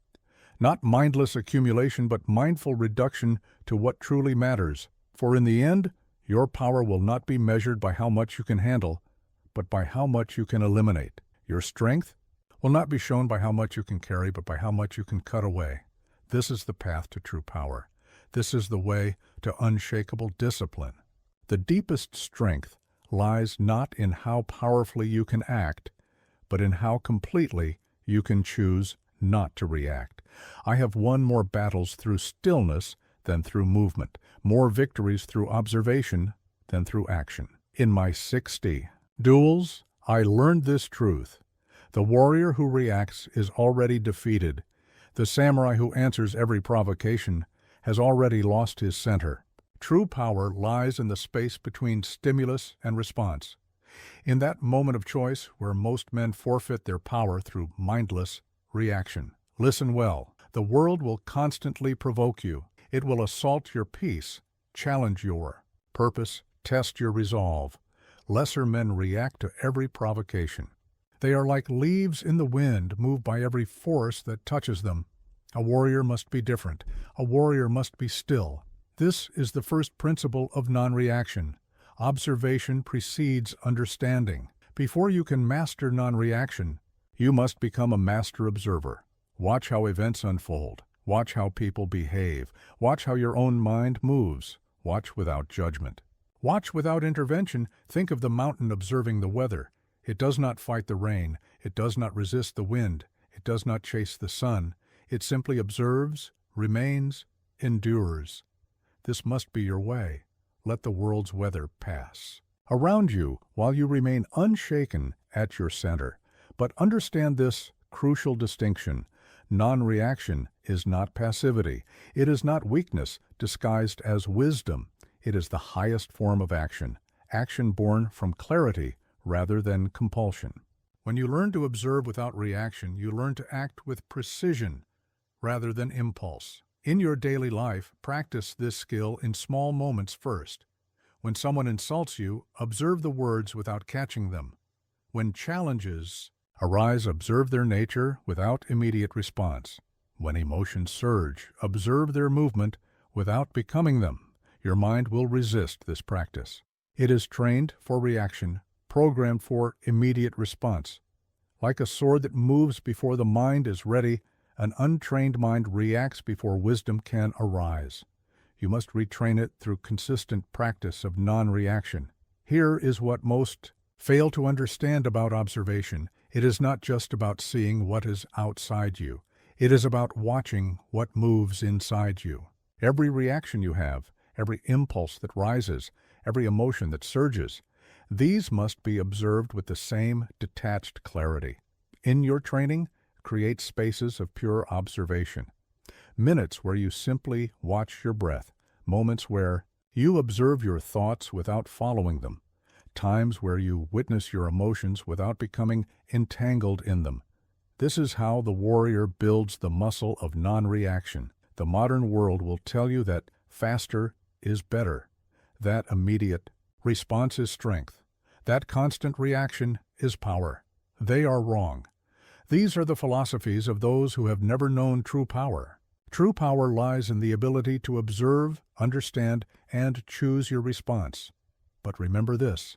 not mindless accumulation, but mindful reduction to what truly matters. For in the end, your power will not be measured by how much you can handle, but by how much you can eliminate. Your strength will not be shown by how much you can carry, but by how much you can cut away. This is the path to true power. This is the way to unshakable discipline. The deepest strength lies not in how powerfully you can act, but in how completely you can choose not to react. I have won more battles through stillness than through movement, more victories through observation than through action. In my 60 duels, I learned this truth. The warrior who reacts is already defeated. The samurai who answers every provocation has already lost his center. True power lies in the space between stimulus and response. In that moment of choice where most men forfeit their power through mindless reaction. Listen well. The world will constantly provoke you. It will assault your peace, challenge your purpose, test your resolve. Lesser men react to every provocation. They are like leaves in the wind, moved by every force that touches them. A warrior must be different. A warrior must be still. This is the first principle of non-reaction. Observation precedes understanding. Before you can master non-reaction, you must become a master observer. Watch how events unfold. Watch how people behave. Watch how your own mind moves. Watch without judgment. Watch without intervention. Think of the mountain observing the weather. It does not fight the rain. It does not resist the wind. It does not chase the sun. It simply observes, remains, endures. This must be your way. Let the world's weather pass around you while you remain unshaken at your center. But understand this crucial distinction. Non-reaction is not passivity. It is not weakness disguised as wisdom. It is the highest form of action, action born from clarity rather than compulsion. When you learn to observe without reaction, you learn to act with precision rather than impulse. In your daily life, practice this skill in small moments first. When someone insults you, observe the words without catching them. When challenges arise, observe their nature without immediate response. When emotions surge, observe their movement without becoming them. Your mind will resist this practice. It is trained for reaction, programmed for immediate response. Like a sword that moves before the mind is ready, an untrained mind reacts before wisdom can arise. You must retrain it through consistent practice of non-reaction. Here is what most fail to understand about observation. It is not just about seeing what is outside you. It is about watching what moves inside you. Every reaction you have, every impulse that rises, every emotion that surges, these must be observed with the same detached clarity. In your training, create spaces of pure observation. Minutes where you simply watch your breath. Moments where you observe your thoughts without following them. Times where you witness your emotions without becoming entangled in them. This is how the warrior builds the muscle of non-reaction. The modern world will tell you that faster is better, that immediate response is strength, that constant reaction is power. They are wrong. These are the philosophies of those who have never known true power. True power lies in the ability to observe, understand, and choose your response. But remember this: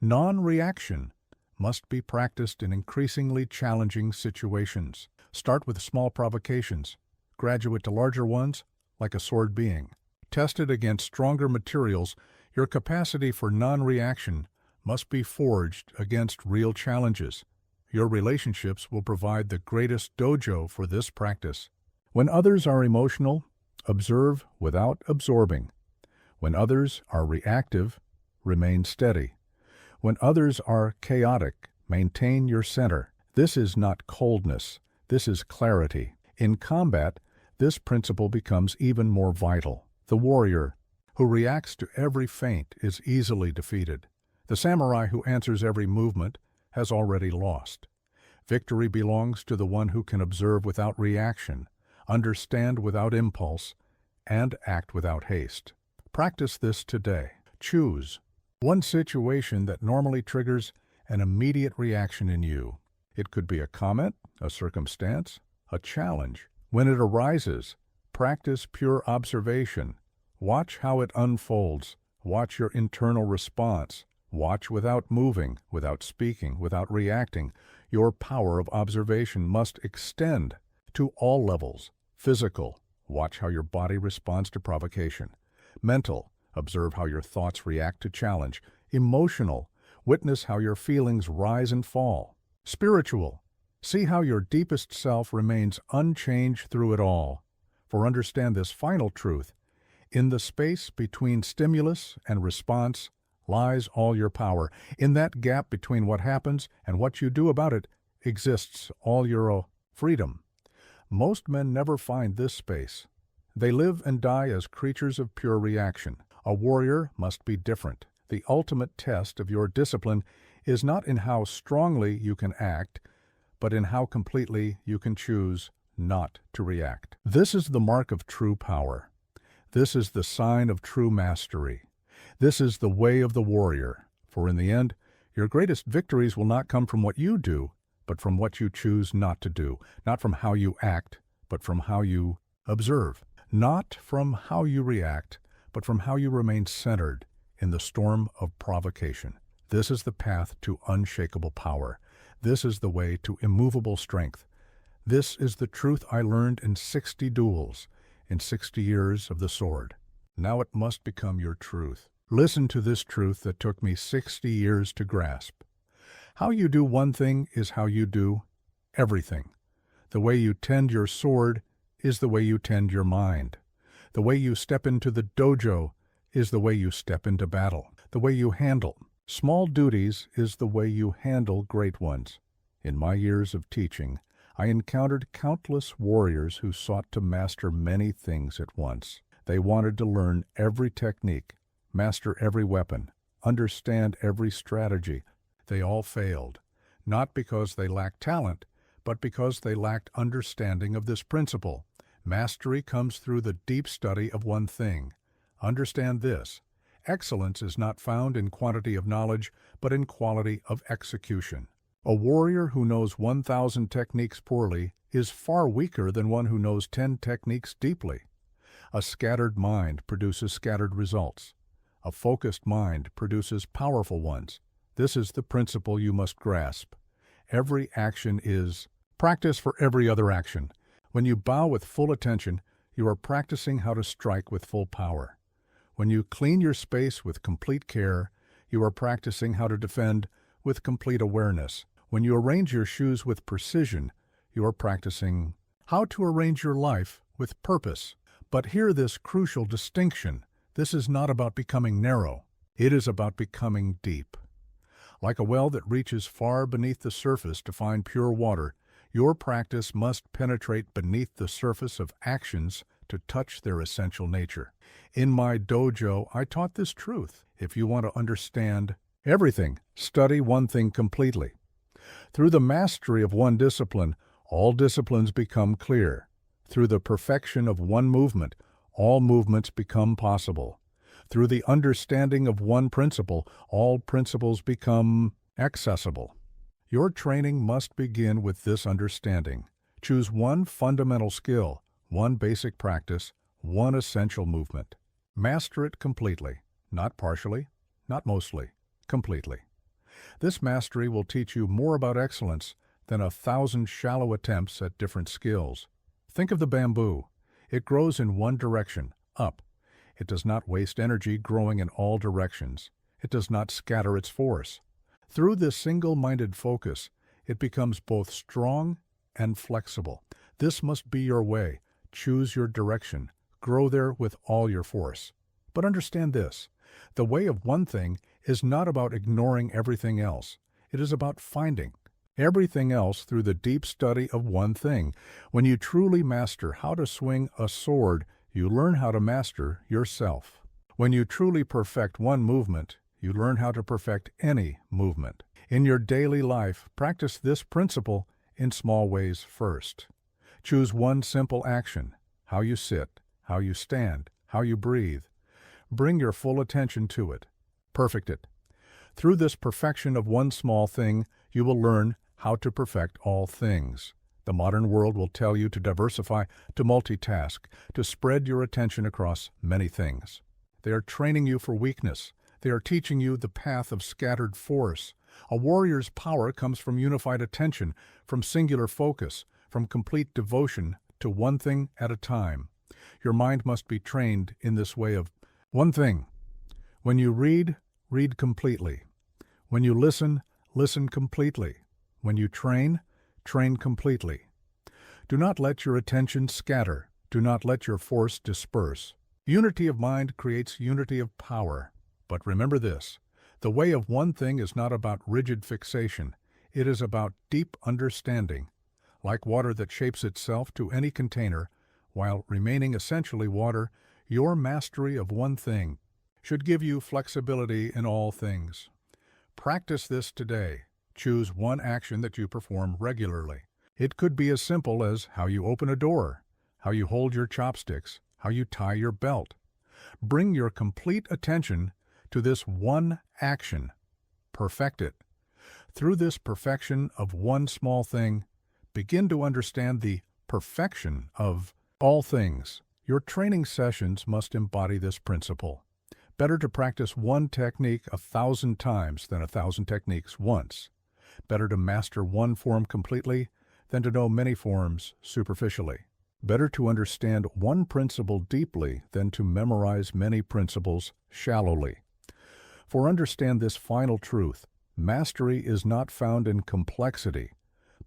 non-reaction must be practiced in increasingly challenging situations. Start with small provocations, graduate to larger ones, like a sword being. Tested against stronger materials, your capacity for non-reaction must be forged against real challenges. Your relationships will provide the greatest dojo for this practice. When others are emotional, observe without absorbing. When others are reactive, remain steady. When others are chaotic, maintain your center. This is not coldness. This is clarity. In combat, this principle becomes even more vital. The warrior who reacts to every feint is easily defeated. The samurai who answers every movement has already lost. Victory belongs to the one who can observe without reaction, understand without impulse, and act without haste. Practice this today. Choose one situation that normally triggers an immediate reaction in you. It could be a comment, a circumstance, a challenge. When it arises, practice pure observation. Watch how it unfolds. Watch your internal response. Watch without moving, without speaking, without reacting. Your power of observation must extend to all levels. Physical, watch how your body responds to provocation. Mental, observe how your thoughts react to challenge. Emotional, witness how your feelings rise and fall. Spiritual, see how your deepest self remains unchanged through it all. For understand this final truth, in the space between stimulus and response lies all your power. In that gap between what happens and what you do about it exists all your freedom. Most men never find this space. They live and die as creatures of pure reaction. A warrior must be different. The ultimate test of your discipline is not in how strongly you can act, but in how completely you can choose not to react. This is the mark of true power. This is the sign of true mastery. This is the way of the warrior, for in the end, your greatest victories will not come from what you do, but from what you choose not to do, not from how you act, but from how you observe, not from how you react, but from how you remain centered in the storm of provocation. This is the path to unshakable power. This is the way to immovable strength. This is the truth I learned in 60 duels, in 60 years of the sword. Now it must become your truth. Listen to this truth that took me 60 years to grasp. How you do one thing is how you do everything. The way you tend your sword is the way you tend your mind. The way you step into the dojo is the way you step into battle. The way you handle small duties is the way you handle great ones. In my years of teaching, I encountered countless warriors who sought to master many things at once. They wanted to learn every technique, master every weapon, understand every strategy. They all failed, not because they lacked talent, but because they lacked understanding of this principle. Mastery comes through the deep study of one thing. Understand this: excellence is not found in quantity of knowledge, but in quality of execution. A warrior who knows 1,000 techniques poorly is far weaker than one who knows 10 techniques deeply. A scattered mind produces scattered results. A focused mind produces powerful ones. This is the principle you must grasp. Every action is practice for every other action. When you bow with full attention, you are practicing how to strike with full power. When you clean your space with complete care, you are practicing how to defend with complete awareness. When you arrange your shoes with precision, you are practicing how to arrange your life with purpose. But hear this crucial distinction. This is not about becoming narrow. It is about becoming deep. Like a well that reaches far beneath the surface to find pure water, your practice must penetrate beneath the surface of actions to touch their essential nature. In my dojo, I taught this truth. If you want to understand everything, study one thing completely. Through the mastery of one discipline, all disciplines become clear. Through the perfection of one movement, all movements become possible. Through the understanding of one principle, all principles become accessible. Your training must begin with this understanding. Choose one fundamental skill, one basic practice, one essential movement. Master it completely, not partially, not mostly, completely. This mastery will teach you more about excellence than 1,000 shallow attempts at different skills. Think of the bamboo. It grows in one direction, up. It does not waste energy growing in all directions. It does not scatter its force. Through this single-minded focus, it becomes both strong and flexible. This must be your way. Choose your direction. Grow there with all your force. But understand this: the way of one thing is not about ignoring everything else. It is about finding everything else through the deep study of one thing. When you truly master how to swing a sword, you learn how to master yourself. When you truly perfect one movement, you learn how to perfect any movement. In your daily life, practice this principle in small ways first. Choose one simple action: how you sit, how you stand, how you breathe. Bring your full attention to it. Perfect it. Through this perfection of one small thing, you will learn how to perfect all things. The modern world will tell you to diversify, to multitask, to spread your attention across many things. They are training you for weakness. They are teaching you the path of scattered force. A warrior's power comes from unified attention, from singular focus, from complete devotion to one thing at a time. Your mind must be trained in this way of one thing. When you read, read completely. When you listen, listen completely. When you train, train completely. Do not let your attention scatter. Do not let your force disperse. Unity of mind creates unity of power. But remember this: the way of one thing is not about rigid fixation. It is about deep understanding. Like water that shapes itself to any container, while remaining essentially water, your mastery of one thing should give you flexibility in all things. Practice this today. Choose one action that you perform regularly. It could be as simple as how you open a door, how you hold your chopsticks, how you tie your belt. Bring your complete attention to this one action. Perfect it. Through this perfection of one small thing, begin to understand the perfection of all things. Your training sessions must embody this principle. Better to practice one technique 1,000 times than 1,000 techniques once. Better to master one form completely than to know many forms superficially. Better to understand one principle deeply than to memorize many principles shallowly. For understand this final truth: mastery is not found in complexity,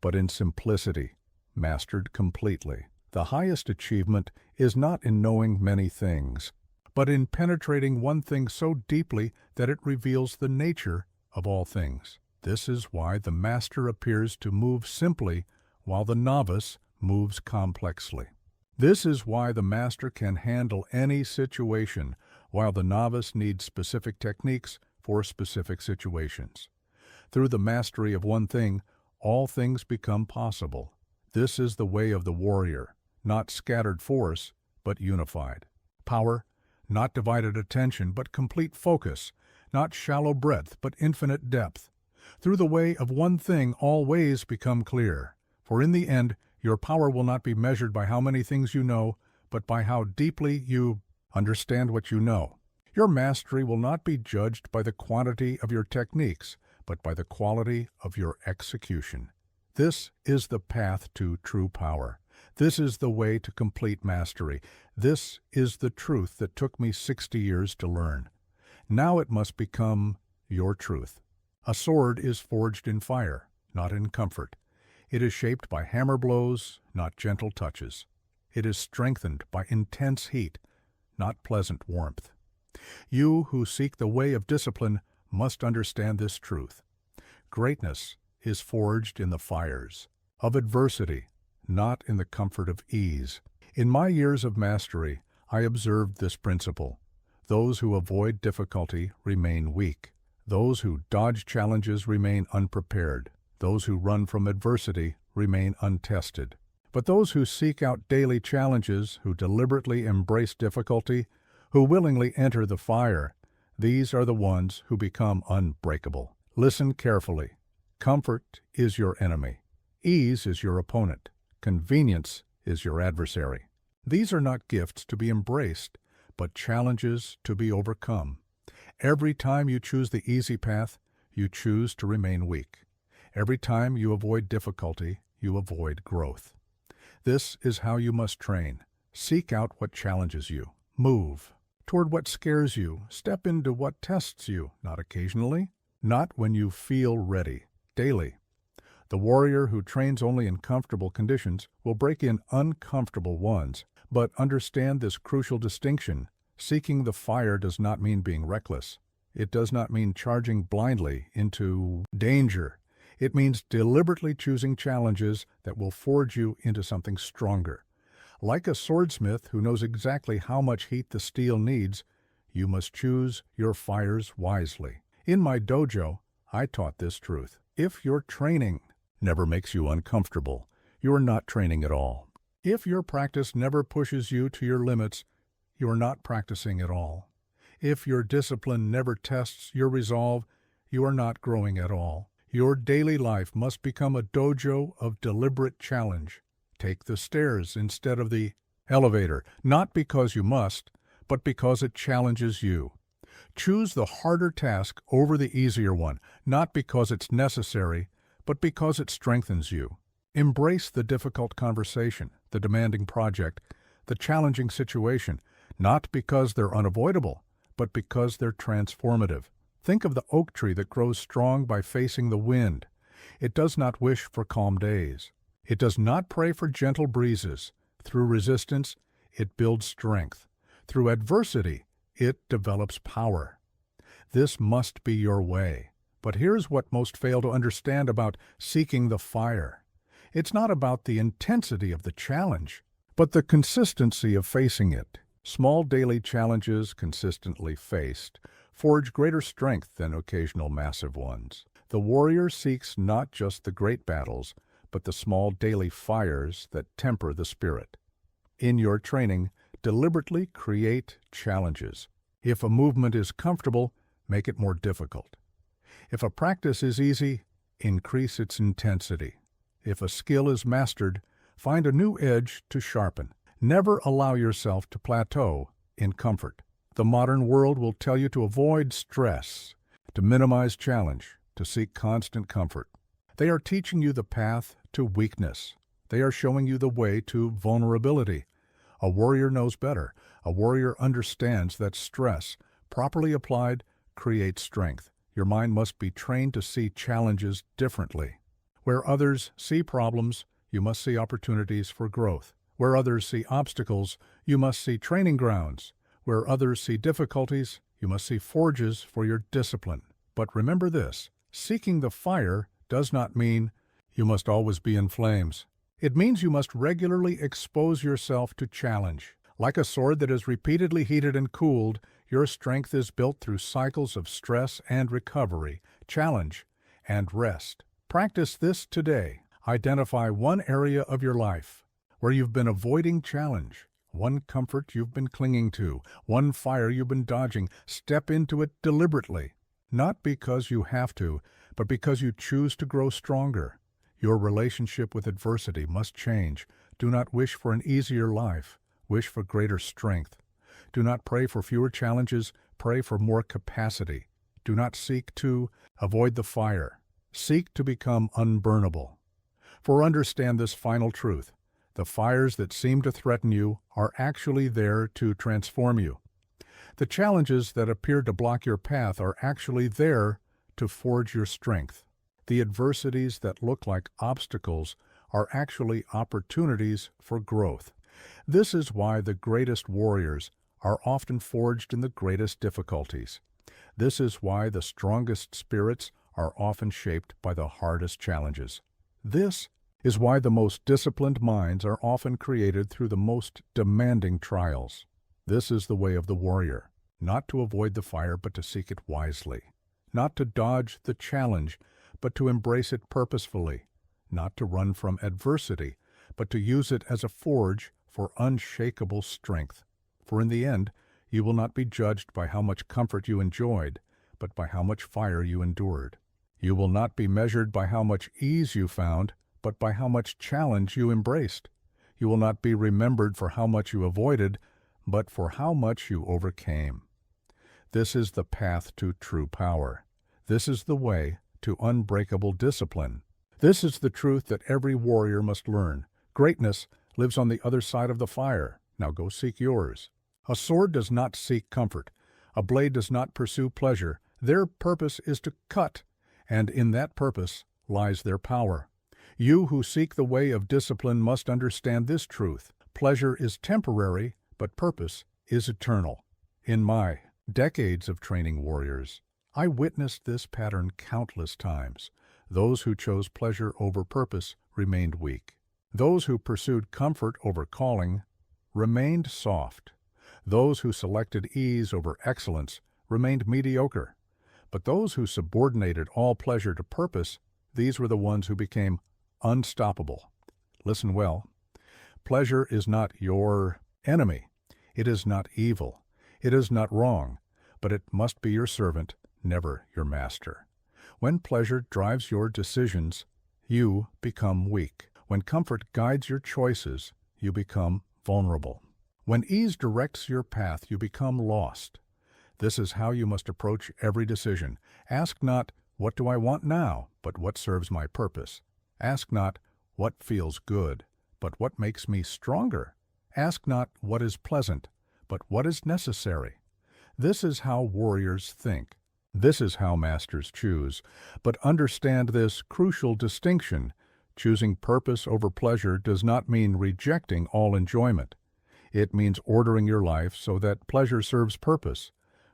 but in simplicity, mastered completely. The highest achievement is not in knowing many things, but in penetrating one thing so deeply that it reveals the nature of all things. This is why the master appears to move simply while the novice moves complexly. This is why the master can handle any situation, while the novice needs specific techniques for specific situations. Through the mastery of one thing, all things become possible. This is the way of the warrior, not scattered force, but unified. Power, not divided attention, but complete focus, not shallow breadth, but infinite depth. Through the way of one thing, all ways become clear. For in the end, your power will not be measured by how many things you know, but by how deeply you understand what you know. Your mastery will not be judged by the quantity of your techniques, but by the quality of your execution. This is the path to true power. This is the way to complete mastery. This is the truth that took me 60 years to learn. Now it must become your truth. A sword is forged in fire, not in comfort. It is shaped by hammer blows, not gentle touches. It is strengthened by intense heat, not pleasant warmth. You who seek the way of discipline must understand this truth. Greatness is forged in the fires of adversity, not in the comfort of ease. In my years of mastery, I observed this principle. Those who avoid difficulty remain weak. Those who dodge challenges remain unprepared. Those who run from adversity remain untested. But those who seek out daily challenges, who deliberately embrace difficulty, who willingly enter the fire, these are the ones who become unbreakable. Listen carefully. Comfort is your enemy. Ease is your opponent. Convenience is your adversary. These are not gifts to be embraced, but challenges to be overcome. Every time you choose the easy path, you choose to remain weak. Every time you avoid difficulty, you avoid growth. This is how you must train. Seek out what challenges you. Move toward what scares you. Step into what tests you, not occasionally, not when you feel ready, daily. The warrior who trains only in comfortable conditions will break in uncomfortable ones. But understand this crucial distinction. Seeking the fire does not mean being reckless. It does not mean charging blindly into danger. It means deliberately choosing challenges that will forge you into something stronger. Like a swordsmith who knows exactly how much heat the steel needs, You must choose your fires wisely. In my dojo, I taught this truth. If your training never makes you uncomfortable, you are not training at all. If your practice never pushes you to your limits, you are not practicing at all. If your discipline never tests your resolve, you are not growing at all. Your daily life must become a dojo of deliberate challenge. Take the stairs instead of the elevator, not because you must, but because it challenges you. Choose the harder task over the easier one, not because it's necessary, but because it strengthens you. Embrace the difficult conversation, the demanding project, the challenging situation, not because they're unavoidable, but because they're transformative. Think of the oak tree that grows strong by facing the wind. It does not wish for calm days. It does not pray for gentle breezes. Through resistance, it builds strength. Through adversity, it develops power. This must be your way. But here's what most fail to understand about seeking the fire. It's not about the intensity of the challenge, but the consistency of facing it. Small daily challenges consistently faced forge greater strength than occasional massive ones. The warrior seeks not just the great battles, but the small daily fires that temper the spirit. In your training, deliberately create challenges. If a movement is comfortable, make it more difficult. If a practice is easy, increase its intensity. If a skill is mastered, find a new edge to sharpen. Never allow yourself to plateau in comfort. The modern world will tell you to avoid stress, to minimize challenge, to seek constant comfort. They are teaching you the path to weakness. They are showing you the way to vulnerability. A warrior knows better. A warrior understands that stress, properly applied, creates strength. Your mind must be trained to see challenges differently. Where others see problems, you must see opportunities for growth. Where others see obstacles, you must see training grounds. Where others see difficulties, you must see forges for your discipline. But remember this, seeking the fire does not mean you must always be in flames. It means you must regularly expose yourself to challenge. Like a sword that is repeatedly heated and cooled, your strength is built through cycles of stress and recovery, challenge and rest. Practice this today. Identify one area of your life where you've been avoiding challenge, one comfort you've been clinging to, one fire you've been dodging. Step into it deliberately, not because you have to, but because you choose to grow stronger. Your relationship with adversity must change. Do not wish for an easier life. Wish for greater strength. Do not pray for fewer challenges. Pray for more capacity. Do not seek to avoid the fire. Seek to become unburnable. For understand this final truth. The fires that seem to threaten you are actually there to transform you. The challenges that appear to block your path are actually there to forge your strength. The adversities that look like obstacles are actually opportunities for growth. This is why the greatest warriors are often forged in the greatest difficulties. This is why the strongest spirits are often shaped by the hardest challenges. This is why the most disciplined minds are often created through the most demanding trials. This is the way of the warrior, not to avoid the fire but to seek it wisely, not to dodge the challenge but to embrace it purposefully, not to run from adversity but to use it as a forge for unshakable strength. For in the end, you will not be judged by how much comfort you enjoyed, but by how much fire you endured. You will not be measured by how much ease you found, but by how much challenge you embraced. You will not be remembered for how much you avoided, but for how much you overcame. This is the path to true power. This is the way to unbreakable discipline. This is the truth that every warrior must learn. Greatness lives on the other side of the fire. Now go seek yours. A sword does not seek comfort. A blade does not pursue pleasure. Their purpose is to cut, and in that purpose lies their power. You who seek the way of discipline must understand this truth. Pleasure is temporary, but purpose is eternal. In my decades of training warriors, I witnessed this pattern countless times. Those who chose pleasure over purpose remained weak. Those who pursued comfort over calling remained soft. Those who selected ease over excellence remained mediocre, but those who subordinated all pleasure to purpose, these were the ones who became unstoppable. Listen well. Pleasure is not your enemy. It is not evil. It is not wrong, but it must be your servant, never your master. When pleasure drives your decisions, you become weak. When comfort guides your choices, you become vulnerable. When ease directs your path, you become lost. This is how you must approach every decision. Ask not, "What do I want now?" but "What serves my purpose?" Ask not, "What feels good?" but "What makes me stronger?" Ask not, "What is pleasant?" but "What is necessary?" This is how warriors think. This is how masters choose. But understand this crucial distinction. Choosing purpose over pleasure does not mean rejecting all enjoyment. It means ordering your life so that pleasure serves purpose,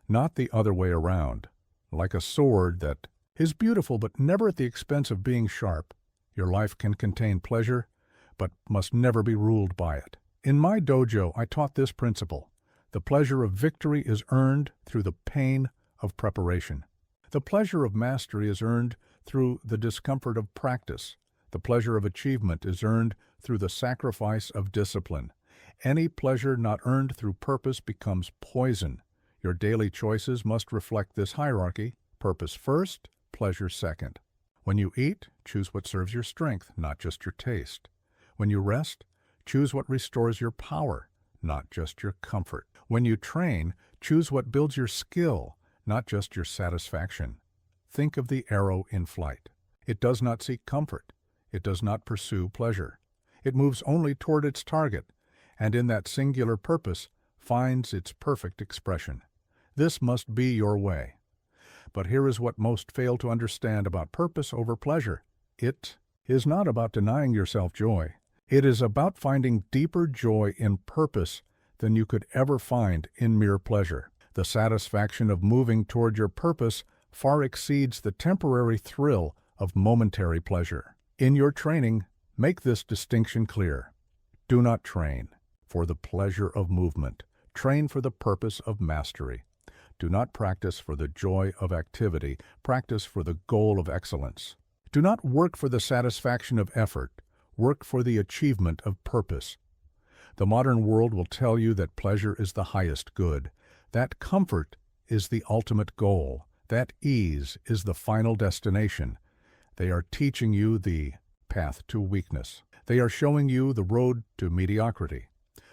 not the other way around. Like a sword that is beautiful but never at the expense of being sharp, your life can contain pleasure but must never be ruled by it. In my dojo, I taught this principle. The pleasure of victory is earned through the pain of preparation. The pleasure of mastery is earned through the discomfort of practice. The pleasure of achievement is earned through the sacrifice of discipline. Any pleasure not earned through purpose becomes poison. Your daily choices must reflect this hierarchy: purpose first, pleasure second. When you eat, choose what serves your strength, not just your taste. When you rest, choose what restores your power, not just your comfort. When you train, choose what builds your skill, not just your satisfaction. Think of the arrow in flight. It does not seek comfort. It does not pursue pleasure. It moves only toward its target, and in that singular purpose finds its perfect expression. This must be your way. But here is what most fail to understand about purpose over pleasure. It is not about denying yourself joy. It is about finding deeper joy in purpose than you could ever find in mere pleasure. The satisfaction of moving toward your purpose far exceeds the temporary thrill of momentary pleasure. In your training, make this distinction clear. Do not train for the pleasure of movement. Train for the purpose of mastery. Do not practice for the joy of activity. Practice for the goal of excellence. Do not work for the satisfaction of effort. Work for the achievement of purpose. The modern world will tell you that pleasure is the highest good, that comfort is the ultimate goal, that ease is the final destination. They are teaching you the path to weakness. They are showing you the road to mediocrity.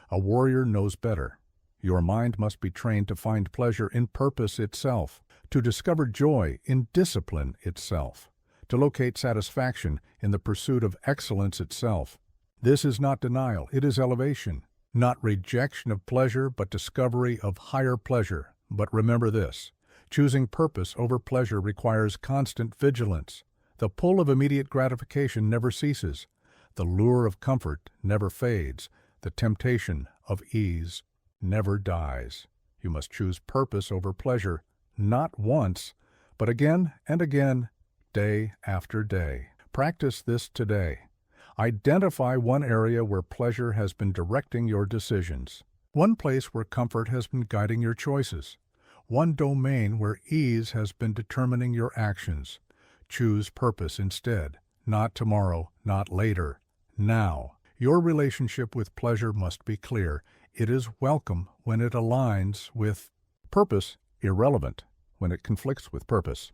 A warrior knows better. Your mind must be trained to find pleasure in purpose itself, to discover joy in discipline itself, to locate satisfaction in the pursuit of excellence itself. This is not denial, it is elevation. Not rejection of pleasure, but discovery of higher pleasure. But remember this, choosing purpose over pleasure requires constant vigilance. The pull of immediate gratification never ceases. The lure of comfort never fades. The temptation of ease never dies. You must choose purpose over pleasure, not once, but again and again, day after day. Practice this today. Identify one area where pleasure has been directing your decisions. One place where comfort has been guiding your choices. One domain where ease has been determining your actions. Choose purpose instead. Not tomorrow, not later. Now. Your relationship with pleasure must be clear. It is welcome when it aligns with purpose, irrelevant when it conflicts with purpose.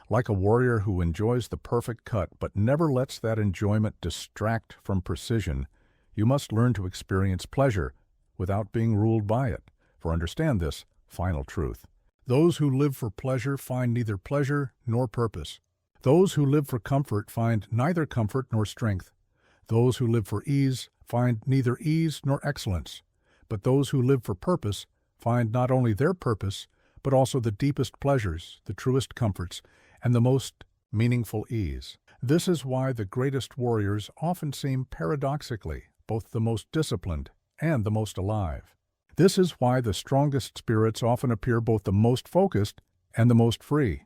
Like a warrior who enjoys the perfect cut but never lets that enjoyment distract from precision, you must learn to experience pleasure without being ruled by it. For understand this final truth. Those who live for pleasure find neither pleasure nor purpose. Those who live for comfort find neither comfort nor strength. Those who live for ease find neither ease nor excellence. But those who live for purpose find not only their purpose, but also the deepest pleasures, the truest comforts, and the most meaningful ease. This is why the greatest warriors often seem paradoxically both the most disciplined and the most alive. This is why the strongest spirits often appear both the most focused and the most free.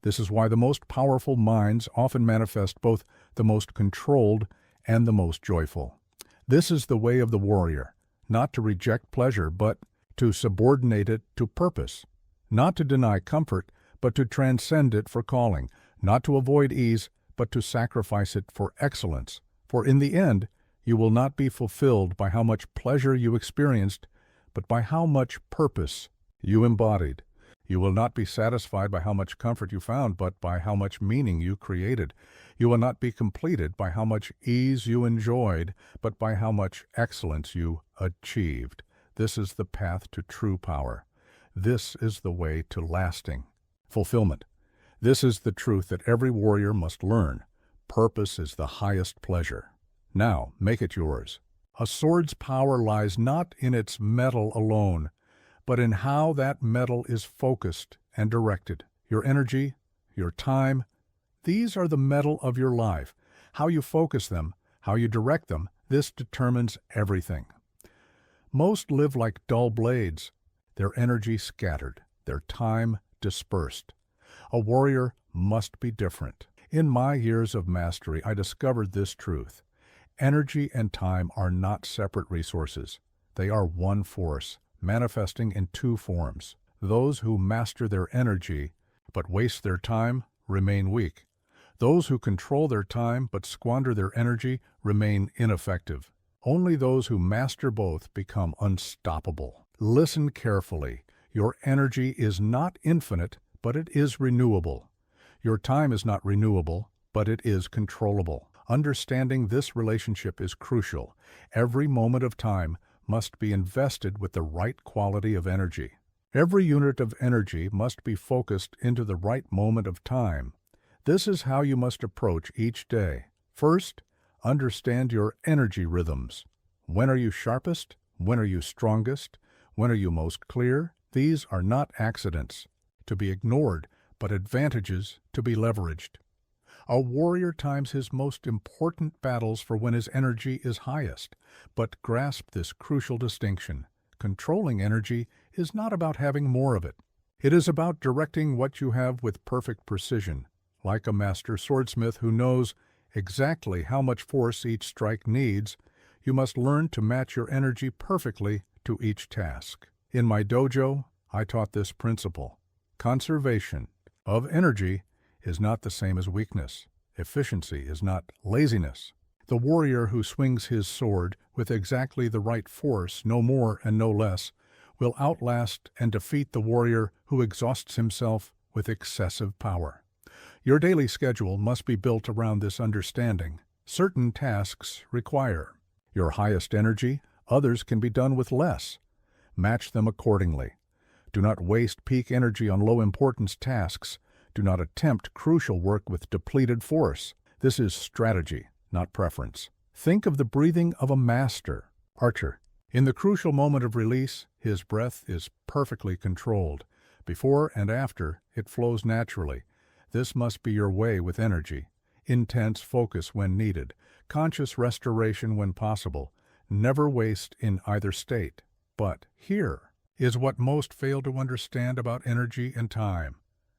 This is why the most powerful minds often manifest both the most controlled and the most joyful. This is the way of the warrior, not to reject pleasure, but to subordinate it to purpose, not to deny comfort, but to transcend it for calling, not to avoid ease, but to sacrifice it for excellence. For in the end, you will not be fulfilled by how much pleasure you experienced, but by how much purpose you embodied. You will not be satisfied by how much comfort you found, but by how much meaning you created. You will not be completed by how much ease you enjoyed, but by how much excellence you achieved. This is the path to true power. This is the way to lasting fulfillment. This is the truth that every warrior must learn. Purpose is the highest pleasure. Now, make it yours. A sword's power lies not in its metal alone, but in how that metal is focused and directed. Your energy, your time, these are the metal of your life. How you focus them, how you direct them, this determines everything. Most live like dull blades, their energy scattered, their time dispersed. A warrior must be different. In my years of mastery, I discovered this truth. Energy and time are not separate resources. They are one force, manifesting in two forms. Those who master their energy but waste their time remain weak. Those who control their time but squander their energy remain ineffective. Only those who master both become unstoppable. Listen carefully. Your energy is not infinite, but it is renewable. Your time is not renewable, but it is controllable. Understanding this relationship is crucial. Every moment of time must be invested with the right quality of energy. Every unit of energy must be focused into the right moment of time. This is how you must approach each day. First, understand your energy rhythms. When are you sharpest? When are you strongest? When are you most clear? These are not accidents to be ignored, but advantages to be leveraged. A warrior times his most important battles for when his energy is highest, but grasp this crucial distinction. Controlling energy is not about having more of it. It is about directing what you have with perfect precision, like a master swordsmith who knows exactly how much force each strike needs. You must learn to match your energy perfectly to each task. In my dojo, I taught this principle. Conservation of energy is not the same as weakness. Efficiency is not laziness. The warrior who swings his sword with exactly the right force, no more and no less, will outlast and defeat the warrior who exhausts himself with excessive power. Your daily schedule must be built around this understanding. Certain tasks require your highest energy, others can be done with less. Match them accordingly. Do not waste peak energy on low-importance tasks. Do not attempt crucial work with depleted force. This is strategy, not preference. Think of the breathing of a master archer. In the crucial moment of release, his breath is perfectly controlled. Before and after, it flows naturally. This must be your way with energy. Intense focus when needed. Conscious restoration when possible. Never waste in either state. But here is what most fail to understand about energy and time.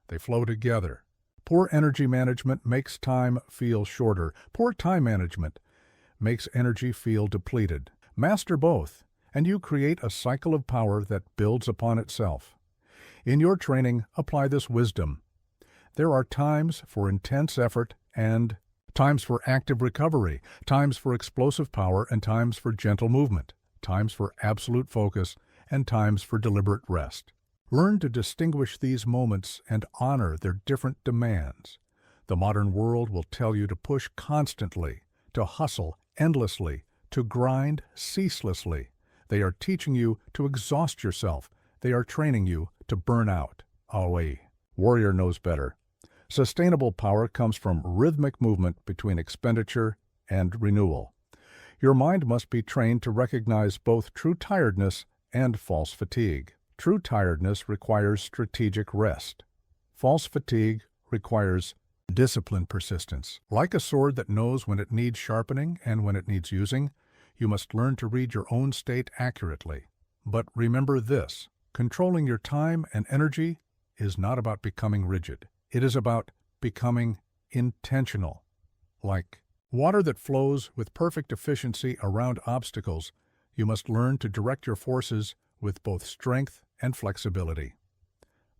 They flow together. Poor energy management makes time feel shorter. Poor time management makes energy feel depleted. Master both, and you create a cycle of power that builds upon itself. In your training, apply this wisdom. There are times for intense effort and times for active recovery, times for explosive power and times for gentle movement, times for absolute focus and times for deliberate rest. Learn to distinguish these moments and honor their different demands. The modern world will tell you to push constantly, to hustle endlessly, to grind ceaselessly. They are teaching you to exhaust yourself. They are training you to burn out. Away. Warrior knows better. Sustainable power comes from rhythmic movement between expenditure and renewal. Your mind must be trained to recognize both true tiredness and false fatigue. True tiredness requires strategic rest. False fatigue requires disciplined persistence. Like a sword that knows when it needs sharpening and when it needs using, you must learn to read your own state accurately. But remember this, controlling your time and energy is not about becoming rigid. It is about becoming intentional. Like water that flows with perfect efficiency around obstacles, you must learn to direct your forces with both strength and flexibility.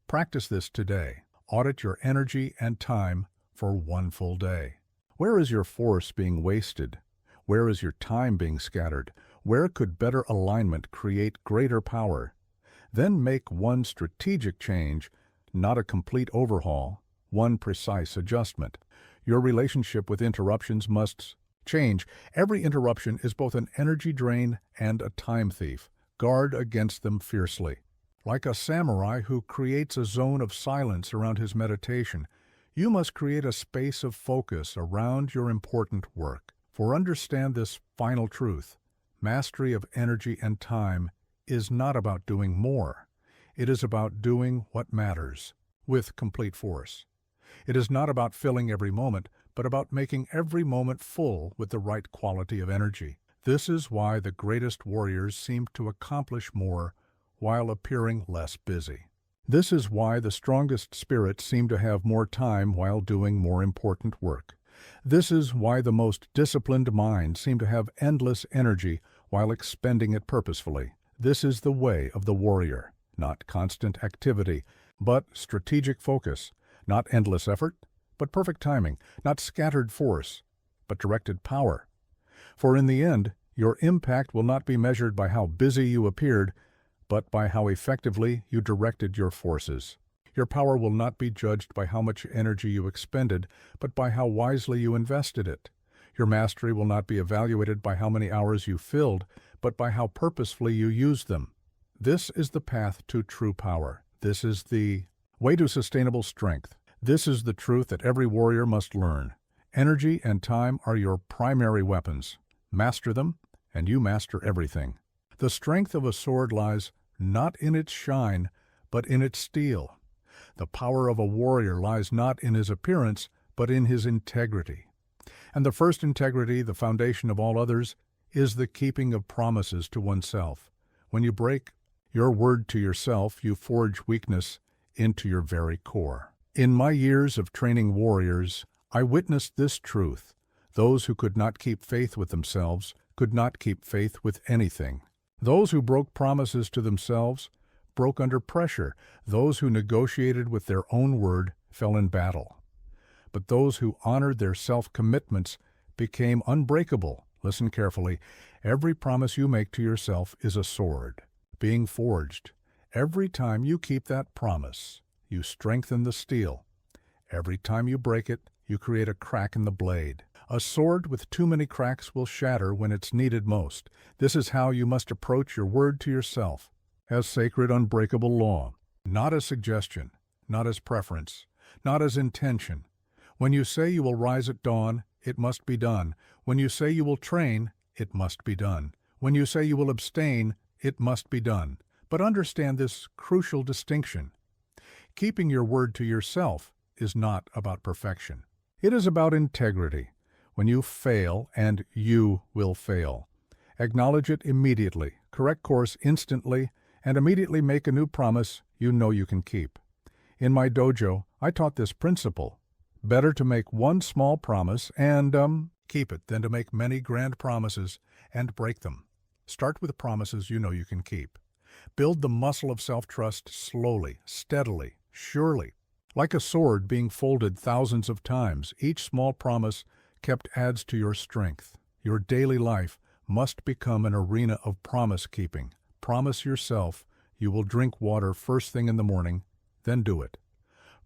Practice this today. Audit your energy and time for one full day. Where is your force being wasted? Where is your time being scattered? Where could better alignment create greater power? Then make one strategic change, not a complete overhaul, one precise adjustment. Your relationship with interruptions must change. Every interruption is both an energy drain and a time thief. Guard against them fiercely. Like a samurai who creates a zone of silence around his meditation, you must create a space of focus around your important work. For understand this final truth: mastery of energy and time is not about doing more. It is about doing what matters, with complete force. It is not about filling every moment, but about making every moment full with the right quality of energy. This is why the greatest warriors seem to accomplish more while appearing less busy. This is why the strongest spirits seem to have more time while doing more important work. This is why the most disciplined minds seem to have endless energy while expending it purposefully. This is the way of the warrior, not constant activity, but strategic focus, not endless effort, but perfect timing, not scattered force, but directed power. For in the end, your impact will not be measured by how busy you appeared, but by how effectively you directed your forces. Your power will not be judged by how much energy you expended, but by how wisely you invested it. Your mastery will not be evaluated by how many hours you filled, but by how purposefully you used them. This is the path to true power. This is the way to sustainable strength. This is the truth that every warrior must learn. Energy and time are your primary weapons. Master them, and you master everything. The strength of a sword lies not in its shine, but in its steel. The power of a warrior lies not in his appearance, but in his integrity. And the first integrity, the foundation of all others, is the keeping of promises to oneself. When you break your word to yourself, you forge weakness into your very core. In my years of training warriors, I witnessed this truth. Those who could not keep faith with themselves could not keep faith with anything. Those who broke promises to themselves broke under pressure. Those who negotiated with their own word fell in battle. But those who honored their self-commitments became unbreakable. Listen carefully. Every promise you make to yourself is a sword, being forged. Every time you keep that promise, you strengthen the steel. Every time you break it, you create a crack in the blade. A sword with too many cracks will shatter when it's needed most. This is how you must approach your word to yourself, as sacred, unbreakable law, not as suggestion, not as preference, not as intention. When you say you will rise at dawn, it must be done. When you say you will train, it must be done. When you say you will abstain, it must be done. But understand this crucial distinction. Keeping your word to yourself is not about perfection. It is about integrity. When you fail, and you will fail, acknowledge it immediately, correct course instantly, and immediately make a new promise you know you can keep. In my dojo, I taught this principle. Better to make one small promise and keep it than to make many grand promises and break them. Start with promises you know you can keep. Build the muscle of self-trust slowly, steadily, surely. Like a sword being folded thousands of times, each small promise kept adds to your strength. Your daily life must become an arena of promise-keeping. Promise yourself you will drink water first thing in the morning, then do it.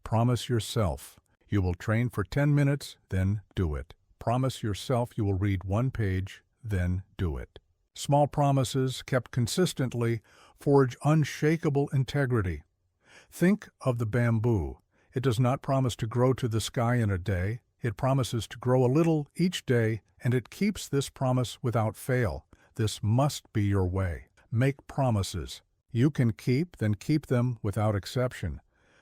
Promise yourself you will train for 10 minutes, then do it. Promise yourself you will read one page, then do it. Small promises kept consistently forge unshakable integrity. Think of the bamboo. It does not promise to grow to the sky in a day. It promises to grow a little each day, and it keeps this promise without fail. This must be your way. Make promises you can keep, then keep them without exception.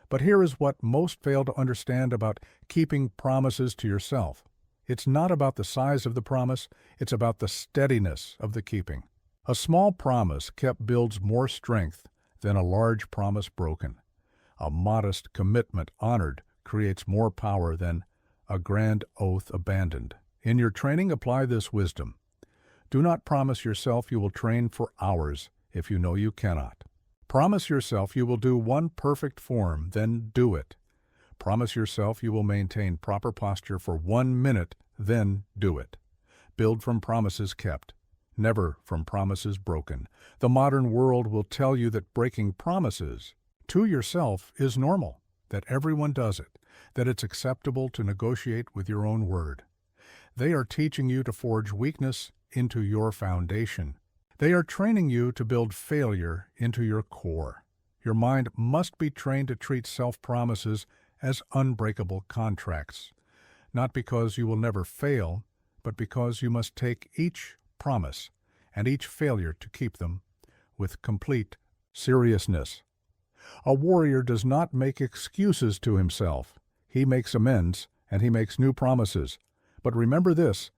But here is what most fail to understand about keeping promises to yourself. It's not about the size of the promise, it's about the steadiness of the keeping. A small promise kept builds more strength than a large promise broken. A modest commitment honored creates more power than a grand oath abandoned. In your training, apply this wisdom. Do not promise yourself you will train for hours if you know you cannot. Promise yourself you will do one perfect form, then do it. Promise yourself you will maintain proper posture for 1 minute, then do it. Build from promises kept, never from promises broken. The modern world will tell you that breaking promises to yourself is normal, that everyone does it, that it's acceptable to negotiate with your own word. They are teaching you to forge weakness into your foundation. They are training you to build failure into your core. Your mind must be trained to treat self-promises as unbreakable contracts, not because you will never fail, but because you must take each promise and each failure to keep them with complete seriousness. A warrior does not make excuses to himself. He makes amends and he makes new promises. But remember this,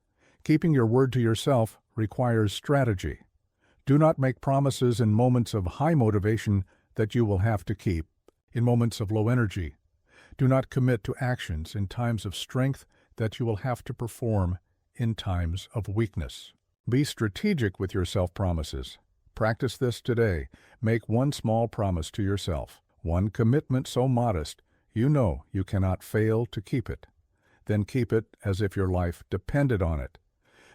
keeping your word to yourself requires strategy. Do not make promises in moments of high motivation that you will have to keep, in moments of low energy. Do not commit to actions in times of strength that you will have to perform in times of weakness. Be strategic with your self-promises. Practice this today. Make one small promise to yourself, one commitment so modest you know you cannot fail to keep it. Then keep it as if your life depended on it.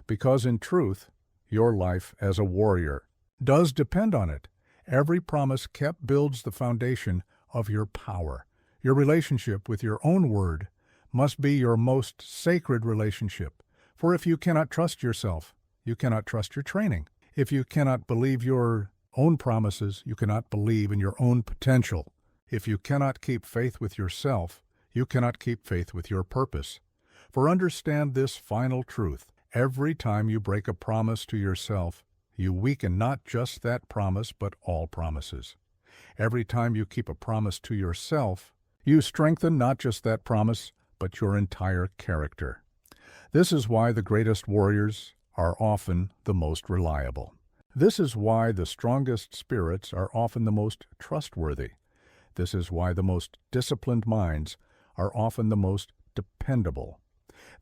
Because in truth, your life as a warrior does depend on it. Every promise kept builds the foundation of your power. Your relationship with your own word must be your most sacred relationship. For if you cannot trust yourself, you cannot trust your training. If you cannot believe your own promises, you cannot believe in your own potential. If you cannot keep faith with yourself, you cannot keep faith with your purpose. For understand this final truth. Every time you break a promise to yourself, you weaken not just that promise, but all promises. Every time you keep a promise to yourself, you strengthen not just that promise, but your entire character. This is why the greatest warriors are often the most reliable. This is why the strongest spirits are often the most trustworthy. This is why the most disciplined minds are often the most dependable.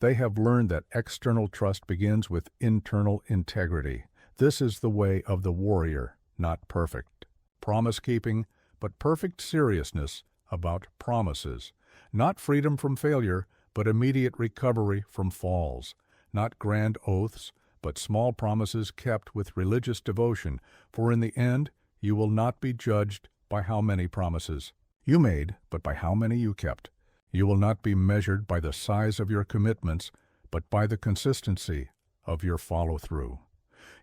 They have learned that external trust begins with internal integrity. This is the way of the warrior, not perfect promise-keeping, but perfect seriousness about promises. Not freedom from failure, but immediate recovery from falls. Not grand oaths, but small promises kept with religious devotion, for in the end you will not be judged by how many promises you made, but by how many you kept. You will not be measured by the size of your commitments, but by the consistency of your follow-through.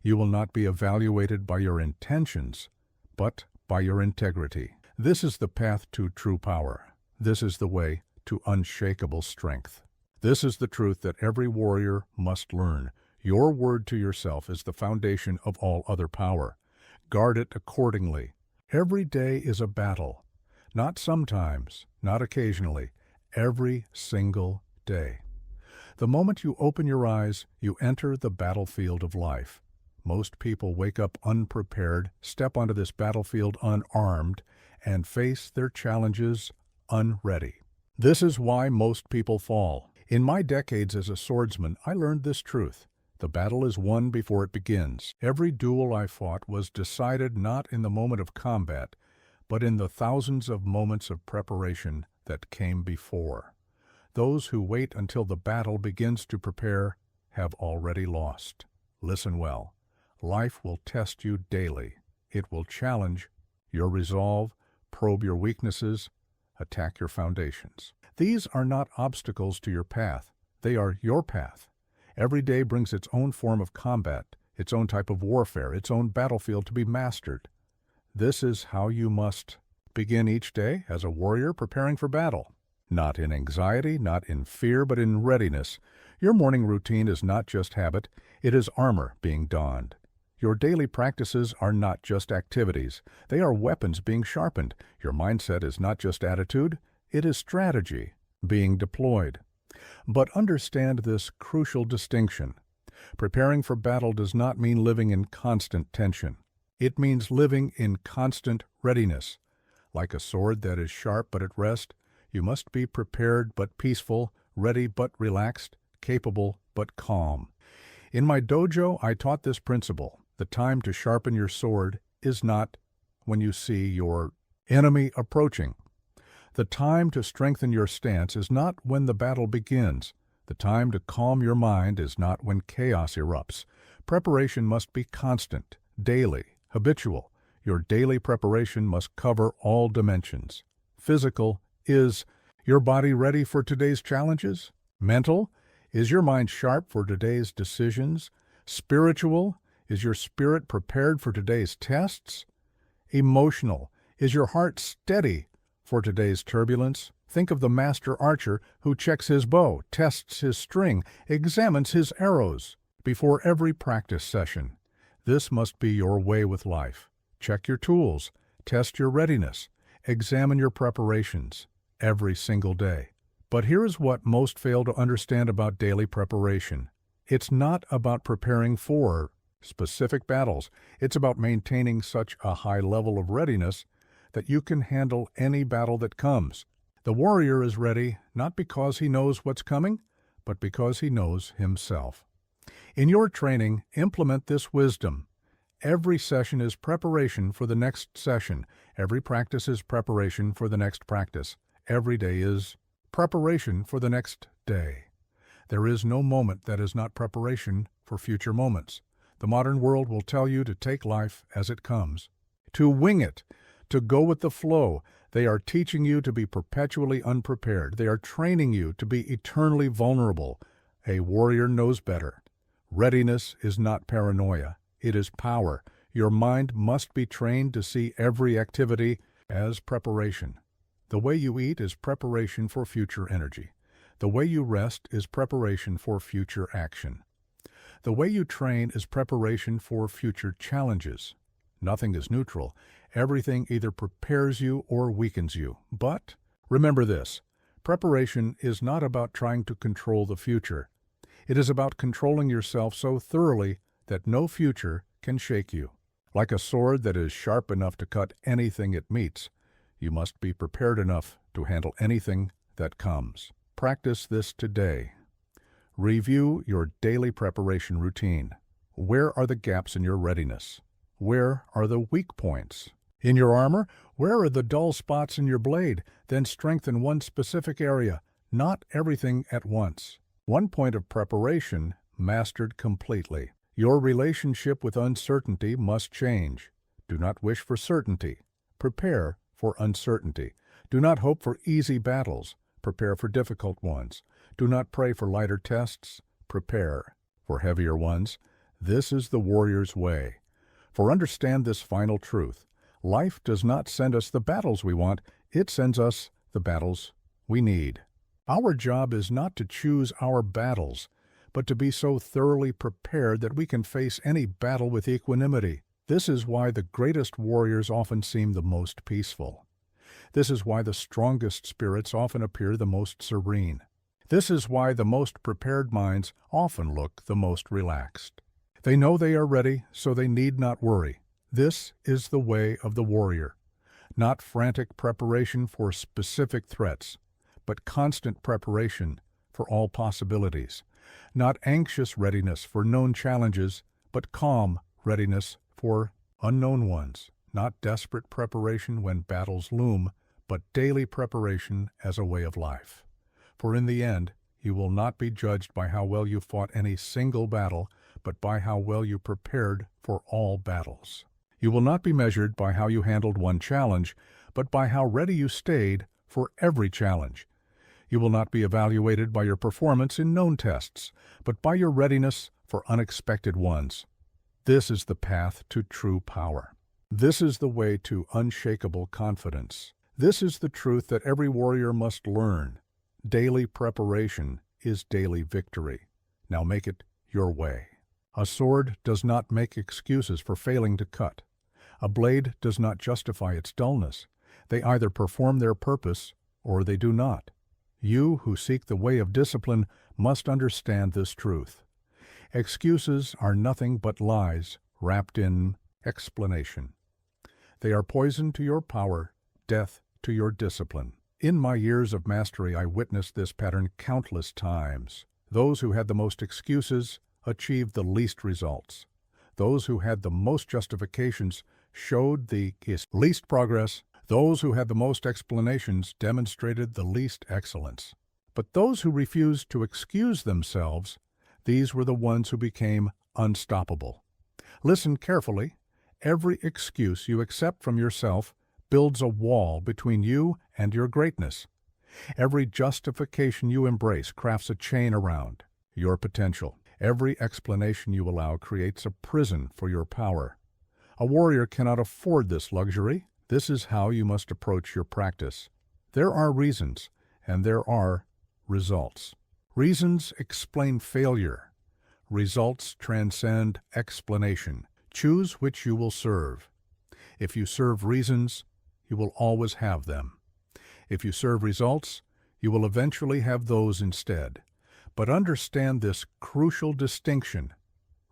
You will not be evaluated by your intentions, but by your integrity. This is the path to true power. This is the way to unshakable strength. This is the truth that every warrior must learn. Your word to yourself is the foundation of all other power. Guard it accordingly. Every day is a battle. Not sometimes, not occasionally, every single day. The moment you open your eyes, you enter the battlefield of life. Most people wake up unprepared, step onto this battlefield unarmed, and face their challenges unready. This is why most people fall. In my decades as a swordsman, I learned this truth. The battle is won before it begins. Every duel I fought was decided not in the moment of combat, but in the thousands of moments of preparation that came before. Those who wait until the battle begins to prepare have already lost. Listen well. Life will test you daily. It will challenge your resolve, probe your weaknesses, attack your foundations. These are not obstacles to your path. They are your path. Every day brings its own form of combat, its own type of warfare, its own battlefield to be mastered. This is how you must begin each day as a warrior preparing for battle. Not in anxiety, not in fear, but in readiness. Your morning routine is not just habit, it is armor being donned. Your daily practices are not just activities, they are weapons being sharpened. Your mindset is not just attitude, it is strategy being deployed. But understand this crucial distinction. Preparing for battle does not mean living in constant tension. It means living in constant readiness. Like a sword that is sharp but at rest, you must be prepared but peaceful, ready but relaxed, capable but calm. In my dojo, I taught this principle. The time to sharpen your sword is not when you see your enemy approaching. The time to strengthen your stance is not when the battle begins. The time to calm your mind is not when chaos erupts. Preparation must be constant, daily, habitual. Your daily preparation must cover all dimensions. Physical is your body ready for today's challenges? Mental, is your mind sharp for today's decisions? Spiritual, is your spirit prepared for today's tests? Emotional, is your heart steady for today's turbulence? Think of the master archer who checks his bow, tests his string, examines his arrows before every practice session. This must be your way with life. Check your tools, test your readiness, examine your preparations every single day. But here is what most fail to understand about daily preparation. It's not about preparing for specific battles. It's about maintaining such a high level of readiness that you can handle any battle that comes. The warrior is ready not because he knows what's coming, but because he knows himself. In your training, implement this wisdom. Every session is preparation for the next session. Every practice is preparation for the next practice. Every day is preparation for the next day. There is no moment that is not preparation for future moments. The modern world will tell you to take life as it comes, to wing it, to go with the flow. They are teaching you to be perpetually unprepared. They are training you to be eternally vulnerable. A warrior knows better. Readiness is not paranoia. It is power. Your mind must be trained to see every activity as preparation. The way you eat is preparation for future energy. The way you rest is preparation for future action. The way you train is preparation for future challenges. Nothing is neutral. Everything either prepares you or weakens you. But remember this, preparation is not about trying to control the future. It is about controlling yourself so thoroughly that no future can shake you. Like a sword that is sharp enough to cut anything it meets, you must be prepared enough to handle anything that comes. Practice this today. Review your daily preparation routine. Where are the gaps in your readiness? Where are the weak points? In your armor, where are the dull spots in your blade? Then strengthen one specific area, not everything at once. One point of preparation mastered completely. Your relationship with uncertainty must change. Do not wish for certainty. Prepare for uncertainty. Do not hope for easy battles. Prepare for difficult ones. Do not pray for lighter tests. Prepare for heavier ones. This is the warrior's way. For understand this final truth. Life does not send us the battles we want. It sends us the battles we need. Our job is not to choose our battles, but to be so thoroughly prepared that we can face any battle with equanimity. This is why the greatest warriors often seem the most peaceful. This is why the strongest spirits often appear the most serene. This is why the most prepared minds often look the most relaxed. They know they are ready, so they need not worry. This is the way of the warrior. Not frantic preparation for specific threats, but constant preparation for all possibilities. Not anxious readiness for known challenges, but calm readiness for unknown ones. Not desperate preparation when battles loom, but daily preparation as a way of life. For in the end, you will not be judged by how well you fought any single battle, but by how well you prepared for all battles. You will not be measured by how you handled one challenge, but by how ready you stayed for every challenge. You will not be evaluated by your performance in known tests, but by your readiness for unexpected ones. This is the path to true power. This is the way to unshakable confidence. This is the truth that every warrior must learn. Daily preparation is daily victory. Now make it your way. A sword does not make excuses for failing to cut. A blade does not justify its dullness. They either perform their purpose or they do not. You who seek the way of discipline must understand this truth. Excuses are nothing but lies wrapped in explanation. They are poison to your power, death to your discipline. In my years of mastery, I witnessed this pattern countless times. Those who had the most excuses achieved the least results. Those who had the most justifications showed the least progress. Those who had the most explanations demonstrated the least excellence. But those who refused to excuse themselves, these were the ones who became unstoppable. Listen carefully. Every excuse you accept from yourself builds a wall between you and your greatness. Every justification you embrace crafts a chain around your potential. Every explanation you allow creates a prison for your power. A warrior cannot afford this luxury. This is how you must approach your practice. There are reasons, and there are results. Reasons explain failure. Results transcend explanation. Choose which you will serve. If you serve reasons, you will always have them. If you serve results, you will eventually have those instead. But understand this crucial distinction: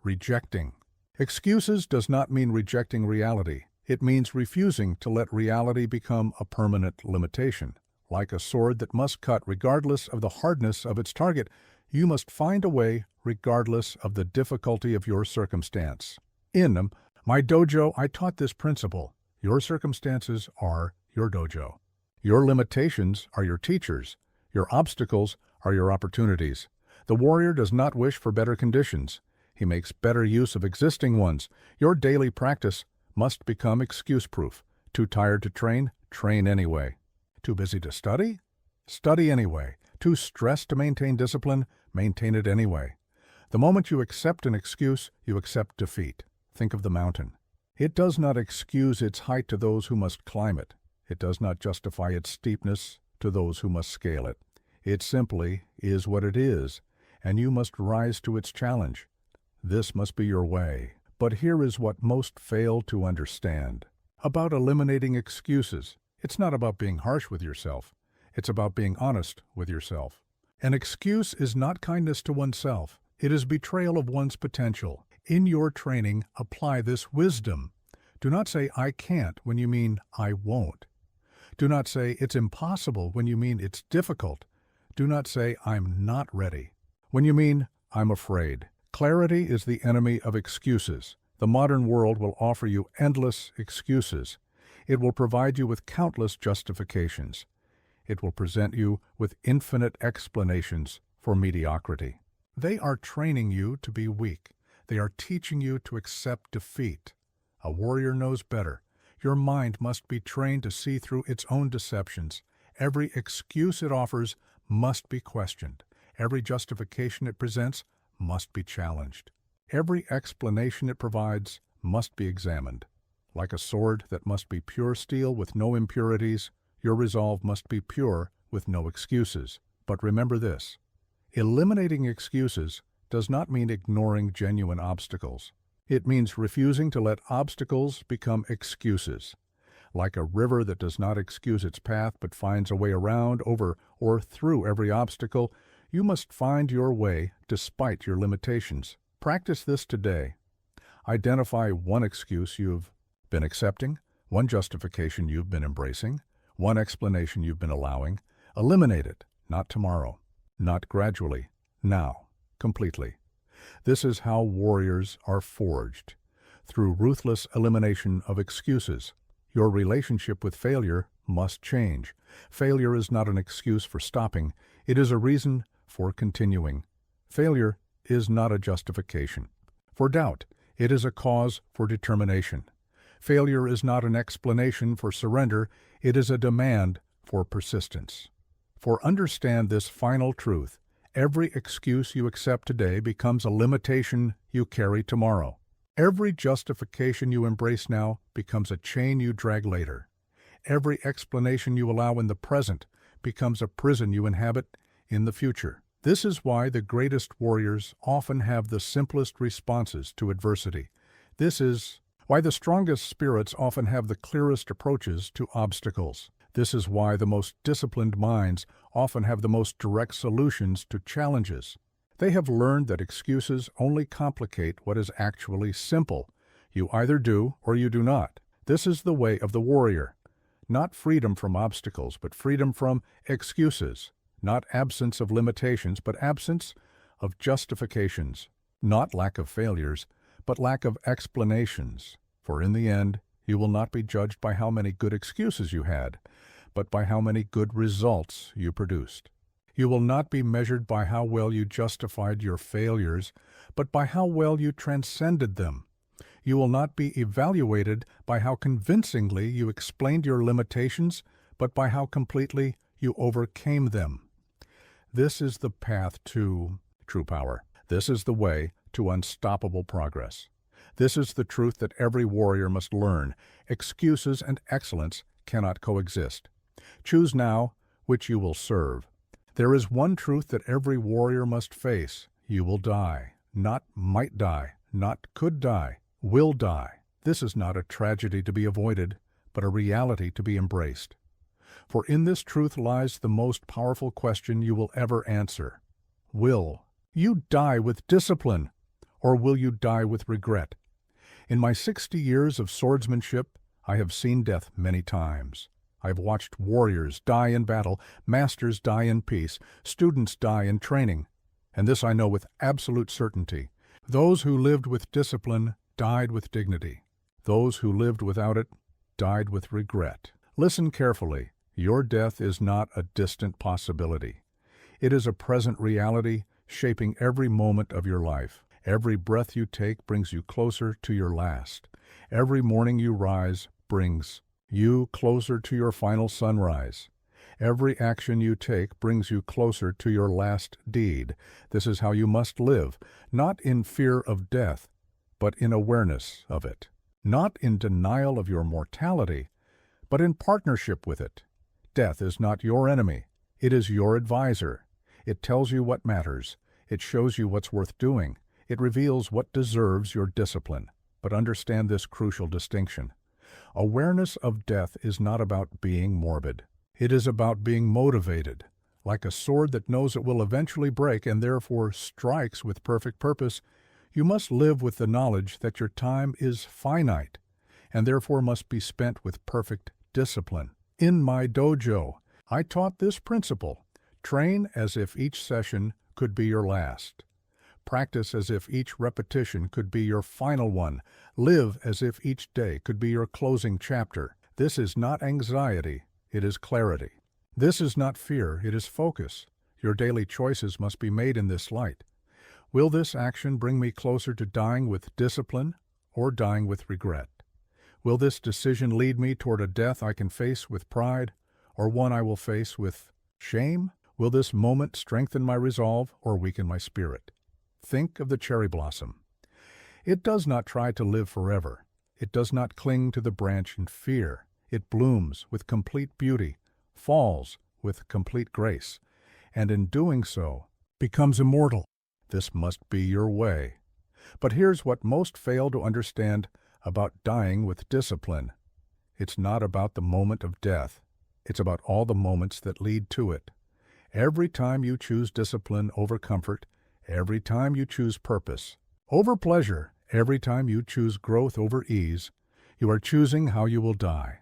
rejecting. Excuses does not mean rejecting reality. It means refusing to let reality become a permanent limitation. Like a sword that must cut regardless of the hardness of its target, you must find a way regardless of the difficulty of your circumstance. In my dojo, I taught this principle. Your circumstances are your dojo. Your limitations are your teachers. Your obstacles are your opportunities. The warrior does not wish for better conditions. He makes better use of existing ones. Your daily practice must become excuse-proof. Too tired to train? Train anyway. Too busy to study? Study anyway. Too stressed to maintain discipline? Maintain it anyway. The moment you accept an excuse, you accept defeat. Think of the mountain. It does not excuse its height to those who must climb it. It does not justify its steepness to those who must scale it. It simply is what it is, and you must rise to its challenge. This must be your way. But here is what most fail to understand. About eliminating excuses, it's not about being harsh with yourself. It's about being honest with yourself. An excuse is not kindness to oneself. It is betrayal of one's potential. In your training, apply this wisdom. Do not say, "I can't," when you mean, "I won't." Do not say, "It's impossible," when you mean, "It's difficult." Do not say, "I'm not ready," when you mean, "I'm afraid." Clarity is the enemy of excuses. The modern world will offer you endless excuses. It will provide you with countless justifications. It will present you with infinite explanations for mediocrity. They are training you to be weak. They are teaching you to accept defeat. A warrior knows better. Your mind must be trained to see through its own deceptions. Every excuse it offers must be questioned. Every justification it presents must be challenged. Every explanation it provides must be examined. Like a sword that must be pure steel with no impurities, your resolve must be pure with no excuses. But remember this: eliminating excuses does not mean ignoring genuine obstacles. It means refusing to let obstacles become excuses. Like a river that does not excuse its path but finds a way around, over, or through every obstacle, you must find your way despite your limitations. Practice this today. Identify one excuse you've been accepting, one justification you've been embracing, one explanation you've been allowing. Eliminate it, not tomorrow, not gradually, now, completely. This is how warriors are forged, through ruthless elimination of excuses. Your relationship with failure must change. Failure is not an excuse for stopping. It is a reason for continuing. Failure is not a justification for doubt. It is a cause for determination. Failure is not an explanation for surrender. It is a demand for persistence. For understand this final truth: every excuse you accept today becomes a limitation you carry tomorrow. Every justification you embrace now becomes a chain you drag later. Every explanation you allow in the present becomes a prison you inhabit in the future. This is why the greatest warriors often have the simplest responses to adversity. This is why the strongest spirits often have the clearest approaches to obstacles. This is why the most disciplined minds often have the most direct solutions to challenges. They have learned that excuses only complicate what is actually simple. You either do or you do not. This is the way of the warrior. Not freedom from obstacles, but freedom from excuses. Not absence of limitations, but absence of justifications. Not lack of failures, but lack of explanations. For in the end, You will not be judged by how many good excuses you had, but by how many good results you produced. You will not be measured by how well you justified your failures, but by how well you transcended them. You will not be evaluated by how convincingly you explained your limitations, but by how completely you overcame them. This is the path to true power. This is the way to unstoppable progress. This is the truth that every warrior must learn. Excuses and excellence cannot coexist. Choose now which you will serve. There is one truth that every warrior must face. You will die. Not might die, not could die, will die. This is not a tragedy to be avoided, but a reality to be embraced. For in this truth lies the most powerful question you will ever answer. Will you die with discipline, or will you die with regret? In my 60 years of swordsmanship, I have seen death many times. I have watched warriors die in battle, masters die in peace, students die in training. And this I know with absolute certainty. Those who lived with discipline died with dignity. Those who lived without it died with regret. Listen carefully. Your death is not a distant possibility. It is a present reality shaping every moment of your life. Every breath you take brings you closer to your last. Every morning you rise brings you closer to your final sunrise. Every action you take brings you closer to your last deed. This is how you must live, not in fear of death, but in awareness of it. Not in denial of your mortality, but in partnership with it. Death is not your enemy. It is your advisor. It tells you what matters. It shows you what's worth doing. It reveals what deserves your discipline. But understand this crucial distinction. Awareness of death is not about being morbid. It is about being motivated. Like a sword that knows it will eventually break and therefore strikes with perfect purpose, you must live with the knowledge that your time is finite and therefore must be spent with perfect discipline. In my dojo, I taught this principle. Train as if each session could be your last. Practice as if each repetition could be your final one. Live as if each day could be your closing chapter. This is not anxiety, it is clarity. This is not fear, it is focus. Your daily choices must be made in this light. Will this action bring me closer to dying with discipline or dying with regret? Will this decision lead me toward a death I can face with pride or one I will face with shame? Will this moment strengthen my resolve or weaken my spirit? Think of the cherry blossom. It does not try to live forever. It does not cling to the branch in fear. It blooms with complete beauty, falls with complete grace, and in doing so, becomes immortal. This must be your way. But here's what most fail to understand about dying with discipline. It's not about the moment of death. It's about all the moments that lead to it. Every time you choose discipline over comfort, every time you choose purpose over pleasure, every time you choose growth over ease, you are choosing how you will die.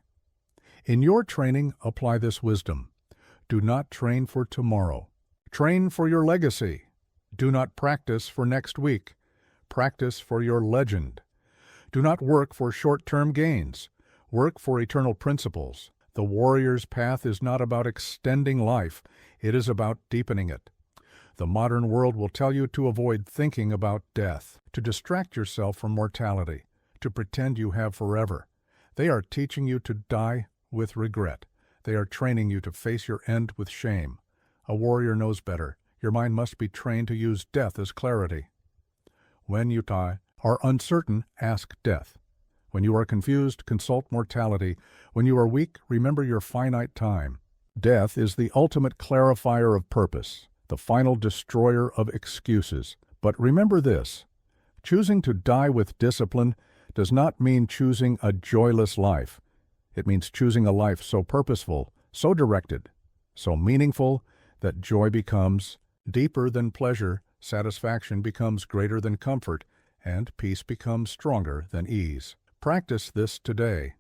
In your training, apply this wisdom. Do not train for tomorrow. Train for your legacy. Do not practice for next week. Practice for your legend. Do not work for short-term gains. Work for eternal principles. The warrior's path is not about extending life. It is about deepening it. The modern world will tell you to avoid thinking about death, to distract yourself from mortality, to pretend you have forever. They are teaching you to die with regret. They are training you to face your end with shame. A warrior knows better. Your mind must be trained to use death as clarity. When you are uncertain, ask death. When you are confused, consult mortality. When you are weak, remember your finite time. Death is the ultimate clarifier of purpose, the final destroyer of excuses. But remember this, choosing to die with discipline does not mean choosing a joyless life. It means choosing a life so purposeful, so directed, so meaningful that joy becomes deeper than pleasure, satisfaction becomes greater than comfort, and peace becomes stronger than ease. Practice this today.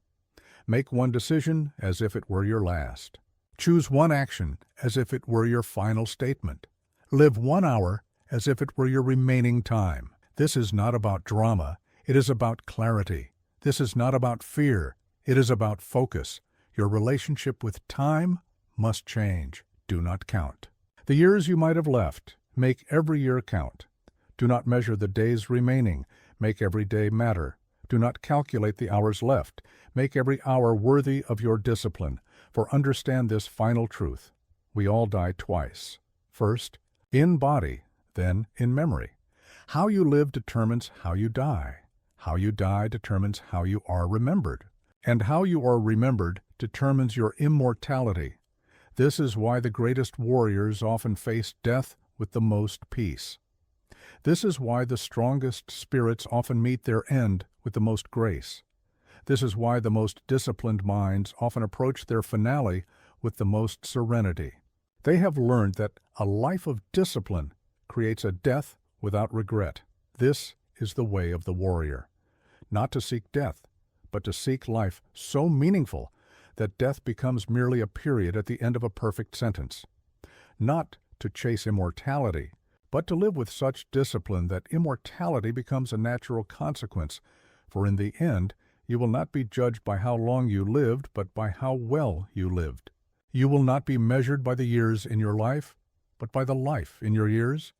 Make one decision as if it were your last. Choose one action as if it were your final statement. Live 1 hour as if it were your remaining time. This is not about drama. It is about clarity. This is not about fear. It is about focus. Your relationship with time must change. Do not count the years you might have left. Make every year count. Do not measure the days remaining. Make every day matter. Do not calculate the hours left. Make every hour worthy of your discipline. For understand this final truth. We all die twice. First, in body, then in memory. How you live determines how you die. How you die determines how you are remembered. And how you are remembered determines your immortality. This is why the greatest warriors often face death with the most peace. This is why the strongest spirits often meet their end with the most grace. This is why the most disciplined minds often approach their finale with the most serenity. They have learned that a life of discipline creates a death without regret. This is the way of the warrior. Not to seek death, but to seek life so meaningful that death becomes merely a period at the end of a perfect sentence. Not to chase immortality, but to live with such discipline that immortality becomes a natural consequence, for in the end you will not be judged by how long you lived, but by how well you lived. You will not be measured by the years in your life, but by the life in your years.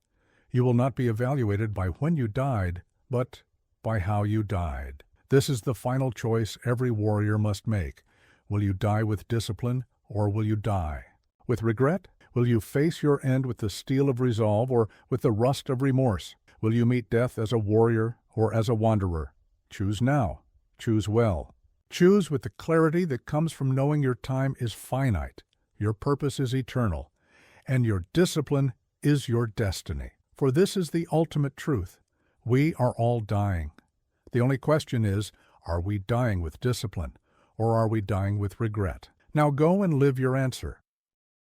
You will not be evaluated by when you died, but by how you died. This is the final choice every warrior must make. Will you die with discipline, or will you die with regret? Will you face your end with the steel of resolve, or with the rust of remorse? Will you meet death as a warrior or as a wanderer? Choose now. Choose well. Choose with the clarity that comes from knowing your time is finite, your purpose is eternal, and your discipline is your destiny. For this is the ultimate truth. We are all dying. The only question is, are we dying with discipline, or are we dying with regret? Now go and live your answer.